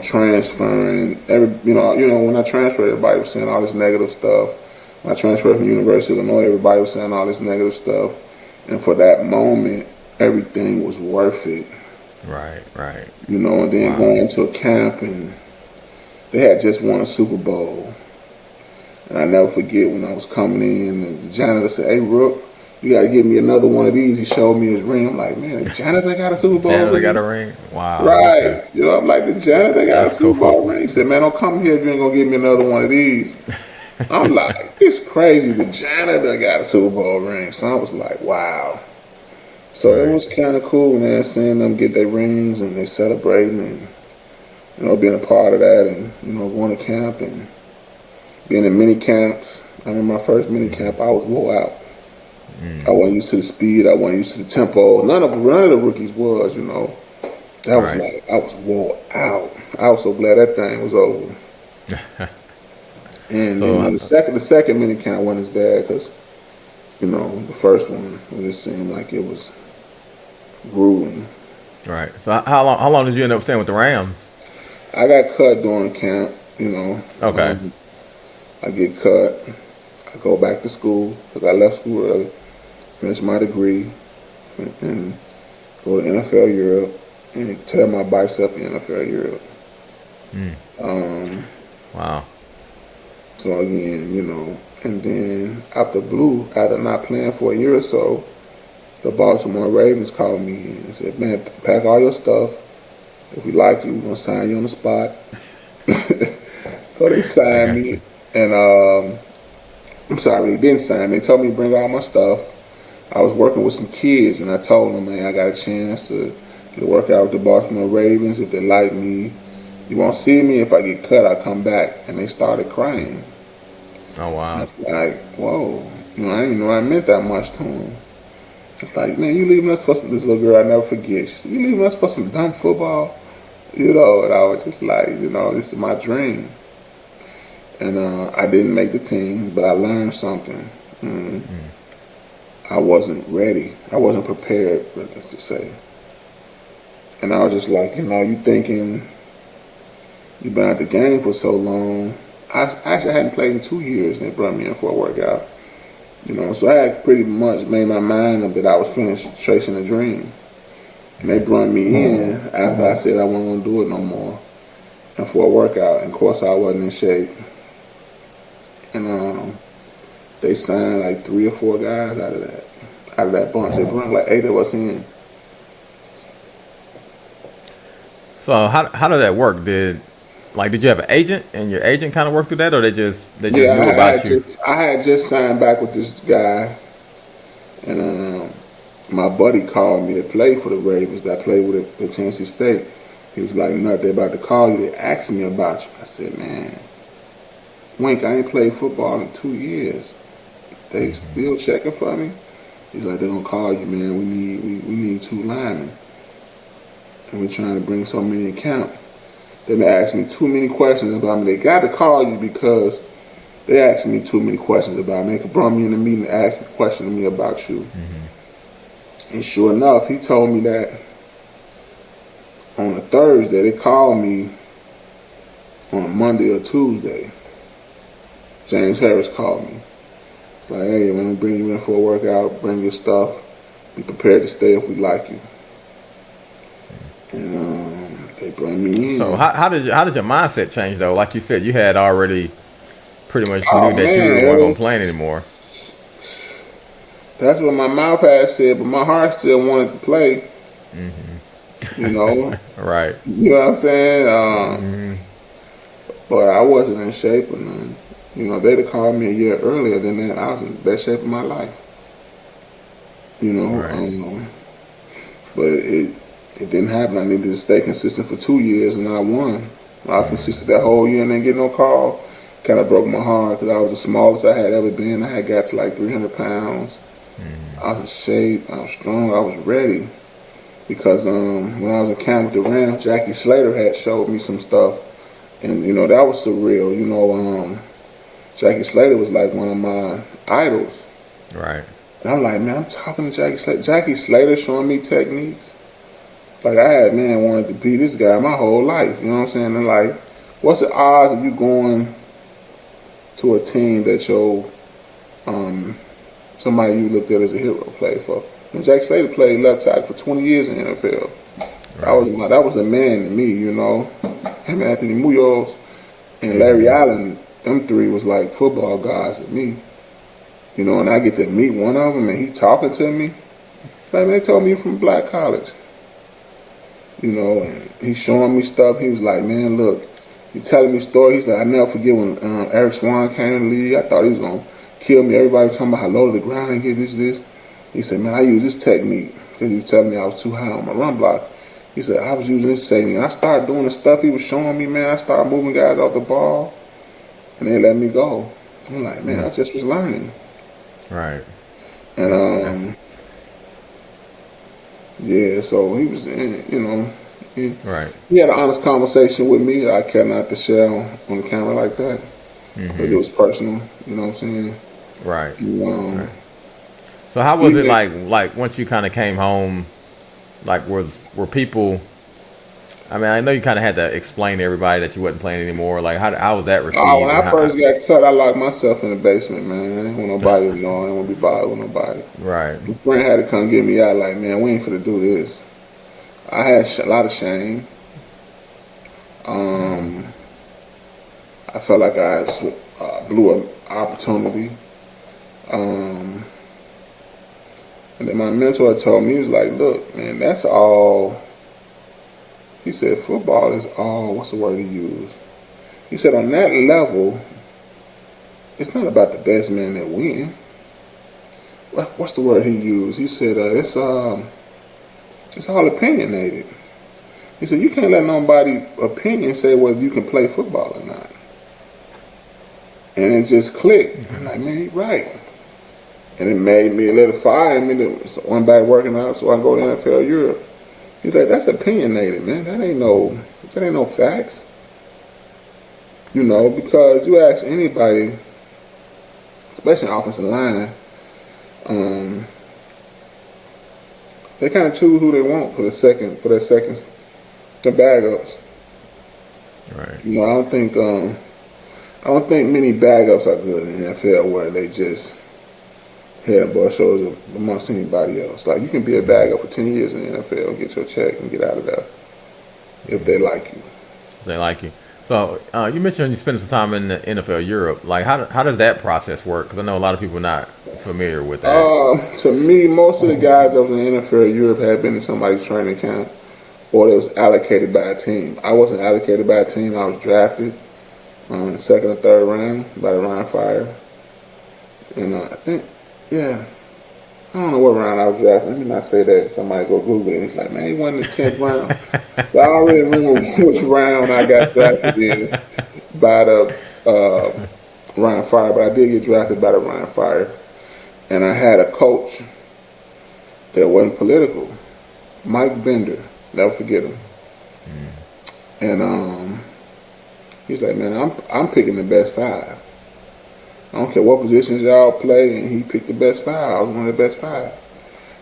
transferring. When I transferred, everybody was saying all this negative stuff. When I transferred from University of Illinois, everybody was saying all this negative stuff. And for that moment, everything was worth it.
Right.
And then going to a camp, and they had just won a Super Bowl. And I never forget when I was coming in, and the janitor said, "Hey, Rook, you got to give me another one of these." He showed me his ring. I'm like, man, the janitor got a Super Bowl
Janitor
ring?
got a ring? Wow.
Right.
Okay.
I'm like, the janitor got
That's
a Super
cool.
Bowl ring. He said, "Man, don't come here if you ain't going to give me another one of these." I'm like, it's crazy. The janitor got a Super Bowl ring. So I was like, wow. So it was kind of cool, man, seeing them get their rings and they celebrating and, being a part of that and, going to camp and being in mini camps. I remember my first mini camp, I was wore out. I wasn't used to the speed. I wasn't used to the tempo. None of the rookies was, That was like, I was wore out. I was so glad that thing was over. And the second mini camp wasn't as bad because, the first one, it just seemed like it was grueling.
Right. So how long did you end up staying with the Rams?
I got cut during camp,
Okay.
I get cut. I go back to school because I left school early, finish my degree, and go to NFL Europe and tear my bicep in NFL Europe.
Wow.
So again, and then after not playing for a year or so, the Baltimore Ravens called me and said, "Man, pack all your stuff. If we like you, we're gonna sign you on the spot." So they signed me, and I'm sorry, they didn't sign me. They told me to bring all my stuff. I was working with some kids, and I told them, "Man, I got a chance to work out with the Baltimore Ravens. If they like me, you won't see me. If I get cut, I'll come back." And they started crying.
Oh, wow.
I was like, whoa. I didn't know I meant that much to them. It's like, "Man, you leaving us for this little girl I never forget. She said, you leaving us for some dumb football?" And I was just like, this is my dream. And I didn't make the team, but I learned something. I wasn't ready. I wasn't prepared, let's just say. And I was just like, you thinking you've been at the game for so long. I actually hadn't played in 2 years, and they brought me in for a workout. So I had pretty much made my mind up that I was finished chasing a dream. And they brought me in after I said I wasn't going to do it no more, and for a workout. And of course, I wasn't in shape. And they signed like 3 or 4 guys out of that bunch. They brought like 8 of us in.
So how did that work? Did you have an agent and your agent kind of worked through that, or they just knew about you?
I had just signed back with this guy, and my buddy called me to play for the Ravens. That played with the Tennessee State. He was like, "Nut, they're about to call you. They asked me about you." I said, "Man, Wink, I ain't played football in 2 years. They still checking for me?" He's like, "They're gonna call you, man. We need 2 linemen, and we're trying to bring so many in camp." Then they asked me too many questions about me. They got to call you because they asked me too many questions about me. They brought me in the meeting and asked me questions to me about you. And sure enough, he told me that on a Thursday. They called me on a Monday or Tuesday. James Harris called me. It's like, "Hey, we're going to bring you in for a workout. Bring your stuff. Be prepared to stay if we like you." And they brought me in.
So how did your mindset change though? Like you said, you had already pretty much knew that you weren't going to play anymore.
That's what my mouth had said, but my heart still wanted to play.
Right.
You know what I'm saying? But I wasn't in shape or nothing. They'd have called me a year earlier than that. I was in the best shape of my life.
Right.
But it didn't happen. I needed to stay consistent for 2 years, and I won. I was consistent that whole year and didn't get no call. Kind of broke my heart because I was the smallest I had ever been. I had got to like 300 pounds. I was in shape. I was strong. I was ready. Because when I was in camp with the Rams, Jackie Slater had showed me some stuff. And, that was surreal. Jackie Slater was like one of my idols.
Right.
And I'm like, man, I'm talking to Jackie Slater. Jackie Slater showing me techniques. Like I had wanted to be this guy my whole life. You know what I'm saying? And like, what's the odds of you going to a team that your somebody you looked at as a hero played for? And Jack Slater played left tackle for 20 years in the NFL. Right. That was a man to me, you know. Him, Anthony Munoz, and Larry Allen, them three was like football guys to me. You know, and I get to meet one of them, and he talking to me. Like, they told me you from Black College. You know, and he showing me stuff. He was like, man, look, he telling me stories. He's like, I never forget when Eric Swan came in the league. I thought he was going to kill me. Everybody was talking about how low to the ground and get this. He said, man, I use this technique. Because he was telling me I was too high on my run block. He said, I was using this technique. And I started doing the stuff he was showing me, man. I started moving guys off the ball. And they let me go. I'm like, man, I just was learning.
Right.
And, yeah, so he was, you know, he had an honest conversation with me that I care not to share on the camera like that. Because it was personal, you know what I'm saying?
Right.
And,
right. So how was it like once you kind of came home, like were people, I mean, I know you kind of had to explain to everybody that you wasn't playing anymore. Like how was that received?
Oh, when I first got cut, I locked myself in the basement, man. I didn't want nobody to know. I didn't want to be bothered with nobody. Right. My friend had to come get me out like, man, we ain't finna do this. I had a lot of shame. I felt like I blew an opportunity. And then my mentor told me, he was like, look, man, that's all. He said, football is all, what's the word he used? He said, on that level, it's not about the best man that win. What's the word he used? He said, it's all opinionated. He said, you can't let nobody opinion say whether you can play football or not. And it just clicked. I'm like, man, he's right. And it made me, it lit a fire in me. So I went back working out so I can go to NFL Europe. He's like, that's opinionated, man. That ain't no facts. You know, because you ask anybody, especially offensive line, they kind of choose who they want for their second, the bag-ups.
Right.
You know, I don't think many bag-ups are good in the NFL where they just head and butt shoulders amongst anybody else. Like, you can be a bag-up for 10 years in the NFL, get your check, and get out of there if they like you.
They like you. So, you mentioned you spent some time in the NFL Europe. Like, how does that process work? Because I know a lot of people are not familiar with that.
To me, most of the guys that was in the NFL Europe had been in somebody's training camp, or they was allocated by a team. I wasn't allocated by a team. I was drafted in the second or third round by the Ryan Fire. And I think, I don't know what round I was drafted. Let me not say that. Somebody go Google it. It's like, man, he won the 10th round. So I don't really remember which round I got drafted in by the Ryan Fire, but I did get drafted by the Ryan Fire. And I had a coach that wasn't political, Mike Bender. Never forget him. And he's like, man, I'm picking the best five. I don't care what positions y'all play, and he picked the best five. I was one of the best five.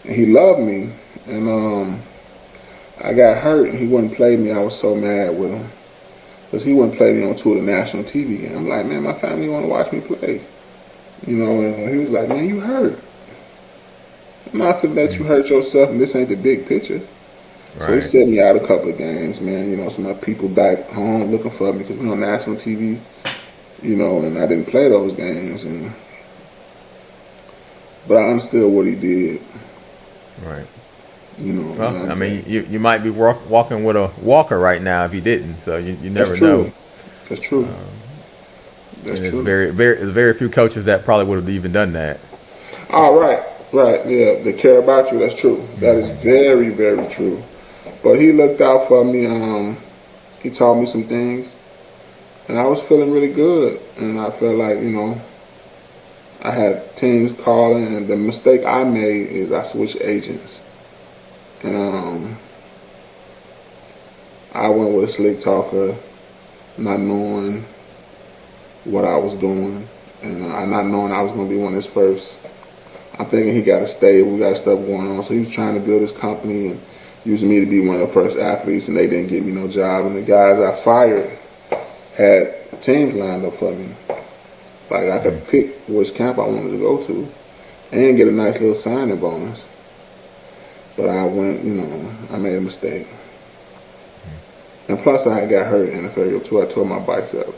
And he loved me, and I got hurt, and he wouldn't play me. I was so mad with him because he wouldn't play me on two of the national TV games. I'm like, man, my family want to watch me play. You know, and he was like, man, you hurt. I'm not finna let you hurt yourself, and this ain't the big picture. Right. So he set me out a couple of games, man. You know, some of my people back home looking for me because we on national TV. You know, and I didn't play those games, but I understood what he did.
Right.
You know.
Well, I mean, you might be walking with a walker right now if you didn't. So you never know.
That's true. That's true.
There's very few coaches that probably would have even done that.
Oh, right. Yeah, they care about you. That's true. That is very, very true. But he looked out for me. He taught me some things. And I was feeling really good, and I felt like, you know, I had teams calling, and the mistake I made is I switched agents. And I went with a slick talker, not knowing what I was doing, and not knowing I was going to be one of his first. I'm thinking he got to stay, we got stuff going on, so he was trying to build his company, and using me to be one of the first athletes, and they didn't give me no job. And the guys I fired had teams lined up for me. Like I could pick which camp I wanted to go to and get a nice little signing bonus. But I went, I made a mistake. And plus I had got hurt in the NFL too. I tore my bicep.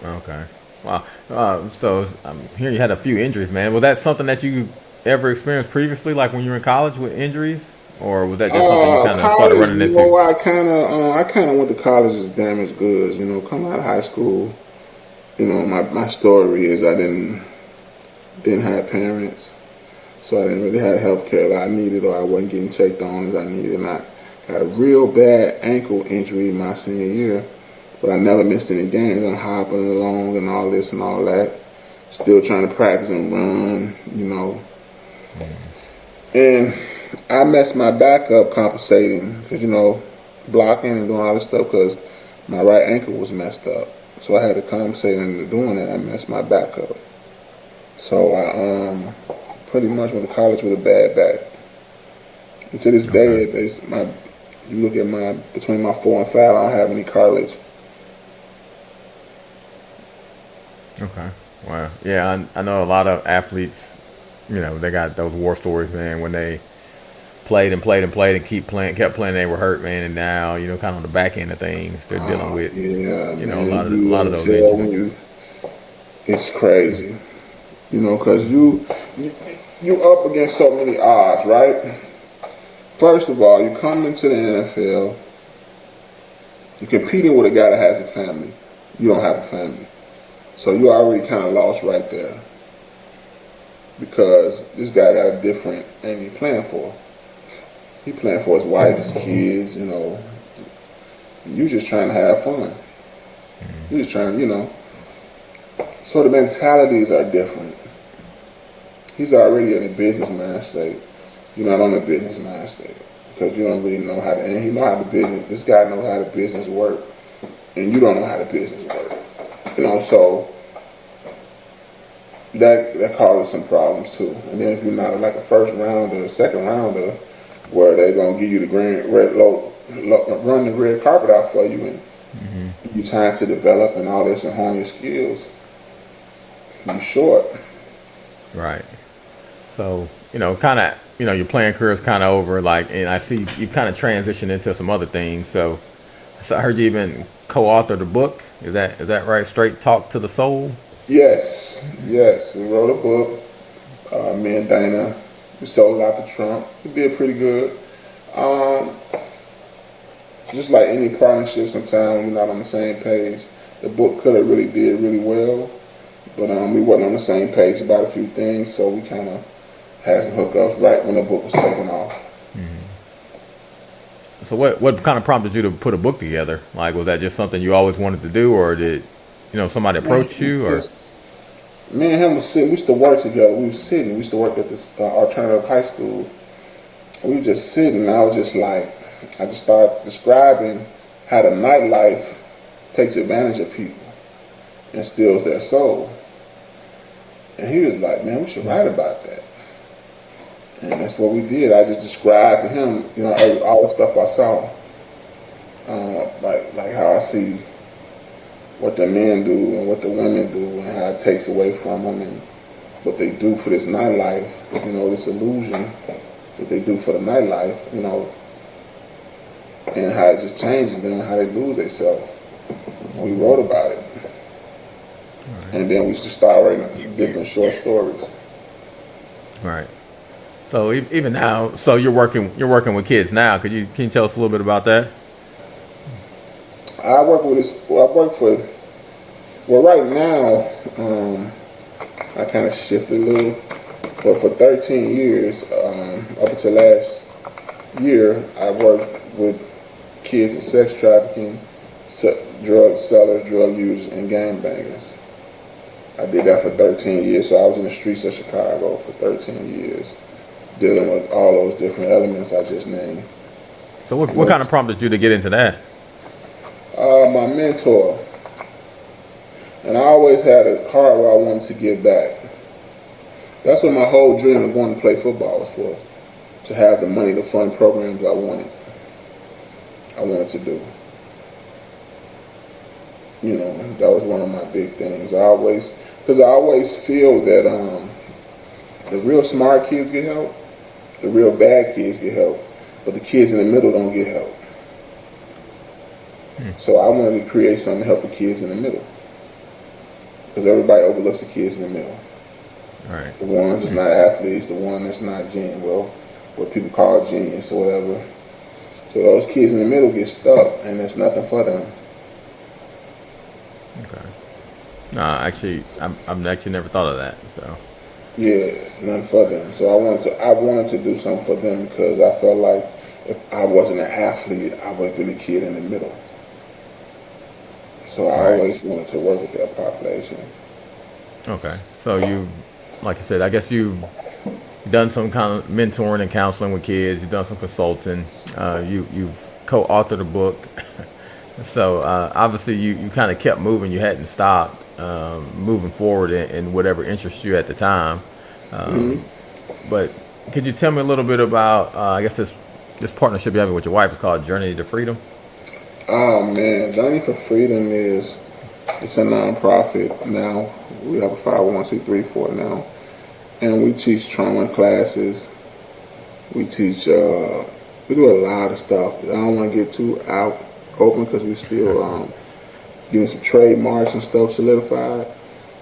Okay. Wow. So I'm hearing you had a few injuries, man. Was that something that you ever experienced previously, like when you were in college with injuries? Or was that just something you kind of started running into?
I kind of went to college as damaged goods. Coming out of high school, my story is I didn't have parents, so I didn't really have health care that I needed, or I wasn't getting checked on as I needed. And I got a real bad ankle injury my senior year, but I never missed any games. I'm hopping along and all this and all that, still trying to practice and run, And I messed my back up compensating because, blocking and doing all this stuff because my right ankle was messed up. So I had to compensate into doing that. I messed my back up. So I pretty much went to college with a bad back. And to this day, you look at between my 4 and 5, I don't have any cartilage.
Okay. Wow. Yeah, I know a lot of athletes, they got those war stories, man, when they played and kept playing, they were hurt, man, and now, kind of on the back end of things, they're dealing with, a lot of those injuries.
It's crazy, because you up against so many odds, right? First of all, you come into the NFL, you're competing with a guy that has a family. You don't have a family. So you already kind of lost right there. Because this guy got a different thing he's playing for. He playing for his wife, his kids, You just trying to have fun. You just trying, So the mentalities are different. He's already in a business mind state. You're not on a business mind state because you don't really know how to. And he know how the business. This guy know how the business work, and you don't know how the business work. So that causes some problems too. And then if you're not like a first rounder, a second rounder, where they're gonna give you the run the red carpet out for you, and you time to develop and all this and hone your skills, you short.
Right. So kind of. Your playing career is kind of over, and I see you kind of transitioned into some other things. So I heard you even co-authored a book. Is that right? Straight Talk to the Soul?
Yes. We wrote a book. Me and Dana, we sold it out to Trump. We did pretty good. Just like any partnership, sometimes when you're not on the same page, the book could have really did really well, but we wasn't on the same page about a few things, so we kind of had some hookups right when the book was taken off.
So what kind of prompted you to put a book together? Like, was that just something you always wanted to do, or did somebody approach you? Or
me and him was sitting. We used to work together. We used to work at this alternative high school. We were just sitting, and I just started describing how the nightlife takes advantage of people and steals their soul. And he was like, "Man, we should write about that." And that's what we did. I just described to him, all the stuff I saw, like how I see what the men do and what the women do, and how it takes away from them, and what they do for this nightlife. This illusion that they do for the nightlife, and how it just changes them, and how they lose themselves. And we wrote about it, and then we just started writing different short stories.
Right. So even now, so you're working with kids now. Can you tell us a little bit about that?
I work for. Well, right now, I kind of shifted a little, but for 13 years, up until last year, I worked with kids in sex trafficking, drug sellers, drug users, and gangbangers. I did that for 13 years, so I was in the streets of Chicago for 13 years, dealing with all those different elements I just named.
So what kind of prompted you to get into that?
My mentor. And I always had a heart where I wanted to give back. That's what my whole dream of going to play football was for. to have the money to fund programs I wanted to do. You know, that was one of my big things. Because I always feel that the real smart kids get help, the real bad kids get help, but the kids in the middle don't get help. So I wanted to create something to help the kids in the middle. Because everybody overlooks the kids in the middle.
Right.
The ones that's not athletes, the one that's not what people call genius or whatever. So those kids in the middle get stuck, and there's nothing for them.
Okay. No, actually, I've actually never thought of that. So.
Yeah, nothing for them. So I wanted to do something for them because I felt like if I wasn't an athlete, I would have been a kid in the middle. So I always wanted to work with that population.
Okay. So you, like I said, I guess you've done some kind of mentoring and counseling with kids. You've done some consulting. You've co-authored a book. So obviously you kind of kept moving. You hadn't stopped moving forward in whatever interests you at the time. But could you tell me a little bit about, I guess this partnership you're having with your wife is called Journey to Freedom?
Oh man, Journey for Freedom it's a nonprofit now. We have a 501c3 for it now. And we teach trauma classes. We teach, we do a lot of stuff. I don't want to get too out open because we still getting some trademarks and stuff solidified.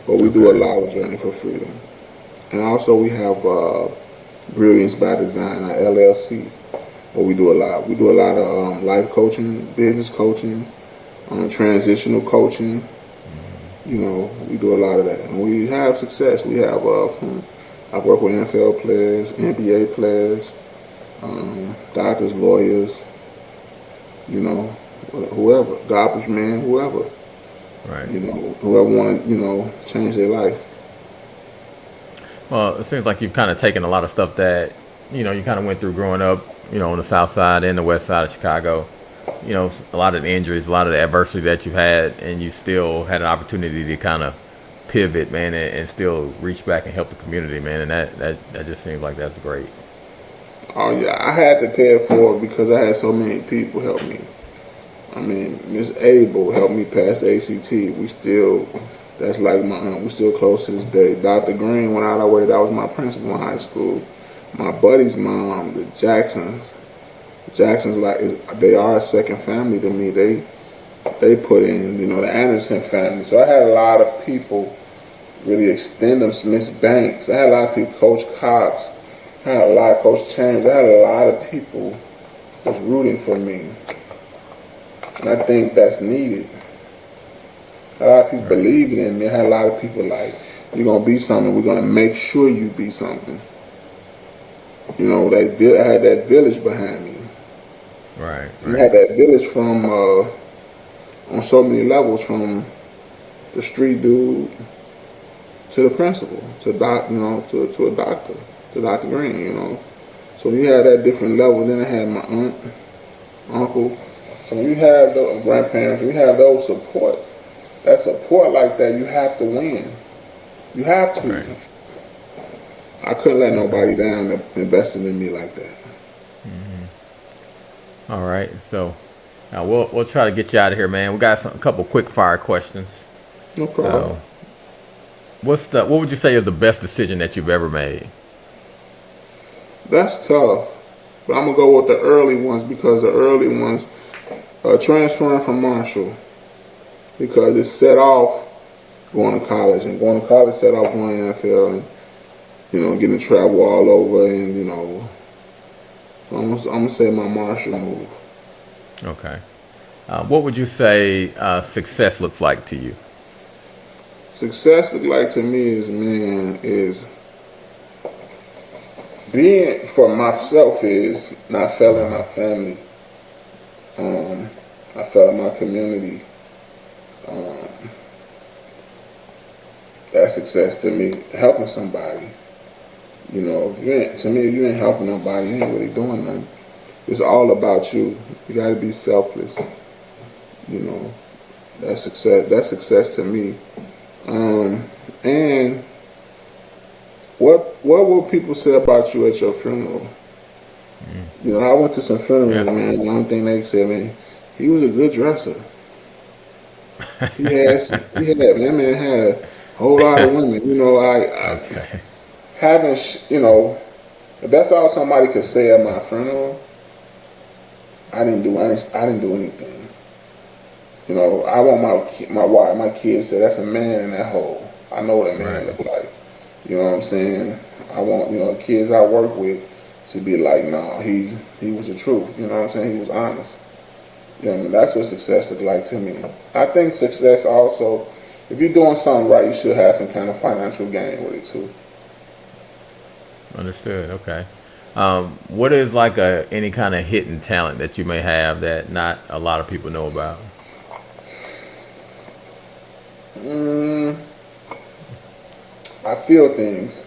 But we do a lot with Journey for Freedom. And also we have Brilliance by Design, our LLC. But we do a lot. We do a lot of life coaching, business coaching, transitional coaching. You know, we do a lot of that. And we have success. We have I've worked with NFL players, NBA players, doctors, lawyers, you know, whoever, garbage man, whoever.
Right.
You know, whoever want to, you know, change their life.
Well, it seems like you've kind of taken a lot of stuff that, you know, you kind of went through growing up, you know, on the south side and the west side of Chicago. You know, a lot of the injuries, a lot of the adversity that you've had, and you still had an opportunity to kind of pivot, man, and still reach back and help the community, man. And that just seems like that's great.
Oh yeah, I had to pay it forward because I had so many people help me. I mean, Miss Abel helped me pass the ACT. That's like my aunt. We're still close to this day. Dr. Green went out our way. That was my principal in high school. My buddy's mom, the Jacksons they are a second family to me. They put in, you know, the Anderson family. So I had a lot of people really extend them. Miss Banks. I had a lot of people. Coach Cox. I had a lot of Coach James. I had a lot of people that's rooting for me. And I think that's needed. A lot of people believed in me. I had a lot of people like, you're going to be something. We're going to make sure you be something. You know, I had that village behind me.
Right.
I had that village from, on so many levels, from the street dude to the principal, to a doctor, to Dr. Green, you know. So you had that different level. Then I had my aunt, uncle. So when you have those grandparents, when you have those supports, that support like that, you have to win. You have to.
Right.
I couldn't let nobody down that invested in me like that.
Mm-hmm. All right. So now we'll try to get you out of here, man. We got a couple quick fire questions.
No problem.
So, what would you say is the best decision that you've ever made?
That's tough. But I'm going to go with the early ones because the early ones, transferring from Marshall, because it set off going to college. And going to college set off going to the NFL and, you know, getting to travel all over and, you know. So I'm going to say my Marshall move.
Okay. What would you say success looks like to you?
Success look like to me is being for myself is not failing my family. I felt my community. That's success to me. Helping somebody. You know, if you ain't helping nobody, you ain't really doing nothing. It's all about you. You got to be selfless. You know, that's success. That's success to me. And what will people say about you at your funeral? You know, I went to some funerals,
Yeah.
man. The only thing they said, man, he was a good dresser. That man had a whole lot of women. You know,
Okay.
having, you know, if that's all somebody could say at my funeral, I didn't do anything. You know, I want my wife, my kids say that's a man in that hole. I know what a man look like. You know what I'm saying? I want, you know, the kids I work with to be like, nah, he was the truth. You know what I'm saying? He was honest. You know, that's what success look like to me. I think success also, if you're doing something right, you should have some kind of financial gain with it too.
Understood. Okay. What is like any kind of hidden talent that you may have that not a lot of people know about?
I feel things,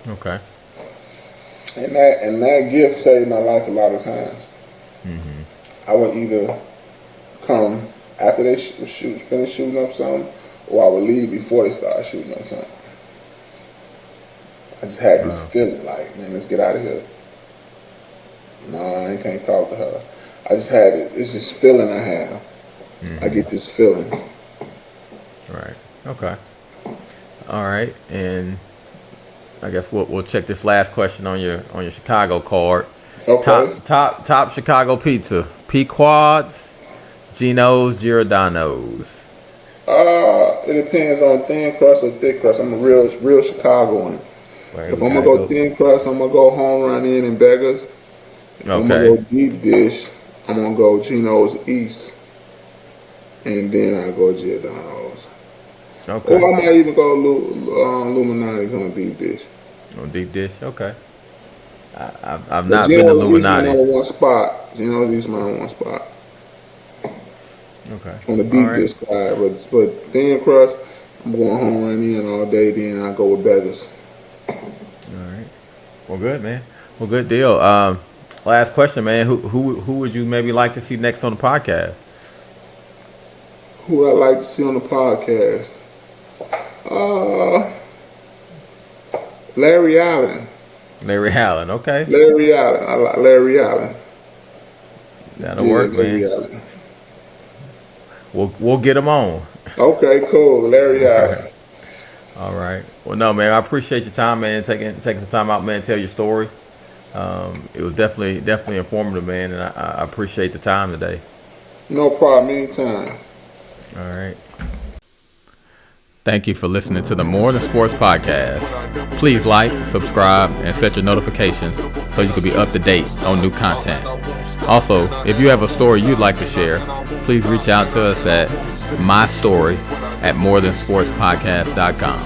Okay.
and that gift saved my life a lot of times. I would either come after they finish shooting up something, or I would leave before they start shooting up something. I just had this feeling like, man, let's get out of here. No, I can't talk to her. I just had it. It's this feeling I have. I get this feeling.
Right. Okay. All right. And I guess we'll check this last question on your Chicago card.
Okay.
Top Chicago pizza. Pequod's, Geno's, Giordano's.
It depends on thin crust or thick crust. I'm a real Chicagoan.
Right,
If I'm gonna go thin crust, I'm gonna go home run in Beggars. If I'm gonna go deep dish, I'm gonna go Geno's East, and then I go Giordano's.
Okay.
Or I might even go Illuminati's on a deep dish.
On deep dish. Okay. I've
But
not been to
Geno's East my
Illuminati.
number one spot. Geno's East my number one spot
Okay.
on the deep dish side. But thin crust, I'm going home run in all day. Then I go with Beggars.
All right. Well, good, man. Well, good deal. Last question, man. Who would you maybe like to see next on the podcast?
Who would I like to see on the podcast? Larry Allen.
Larry Allen. Okay.
Larry Allen. I like Larry Allen.
That'll work,
Larry
man.
Allen.
We'll get him on.
Okay, cool. Larry Allen.
All right. Well, no, man. I appreciate your time, man. Taking some time out, man. To tell your story. It was definitely informative, man, and I appreciate the time today.
No problem. Anytime.
All right. Thank you for listening to the More Than Sports podcast. Please like, subscribe, and set your notifications so you can be up to date on new content. Also, if you have a story you'd like to share, please reach out to us at mystory@morethansportspodcast.com.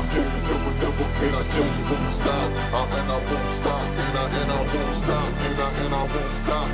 And I won't stop.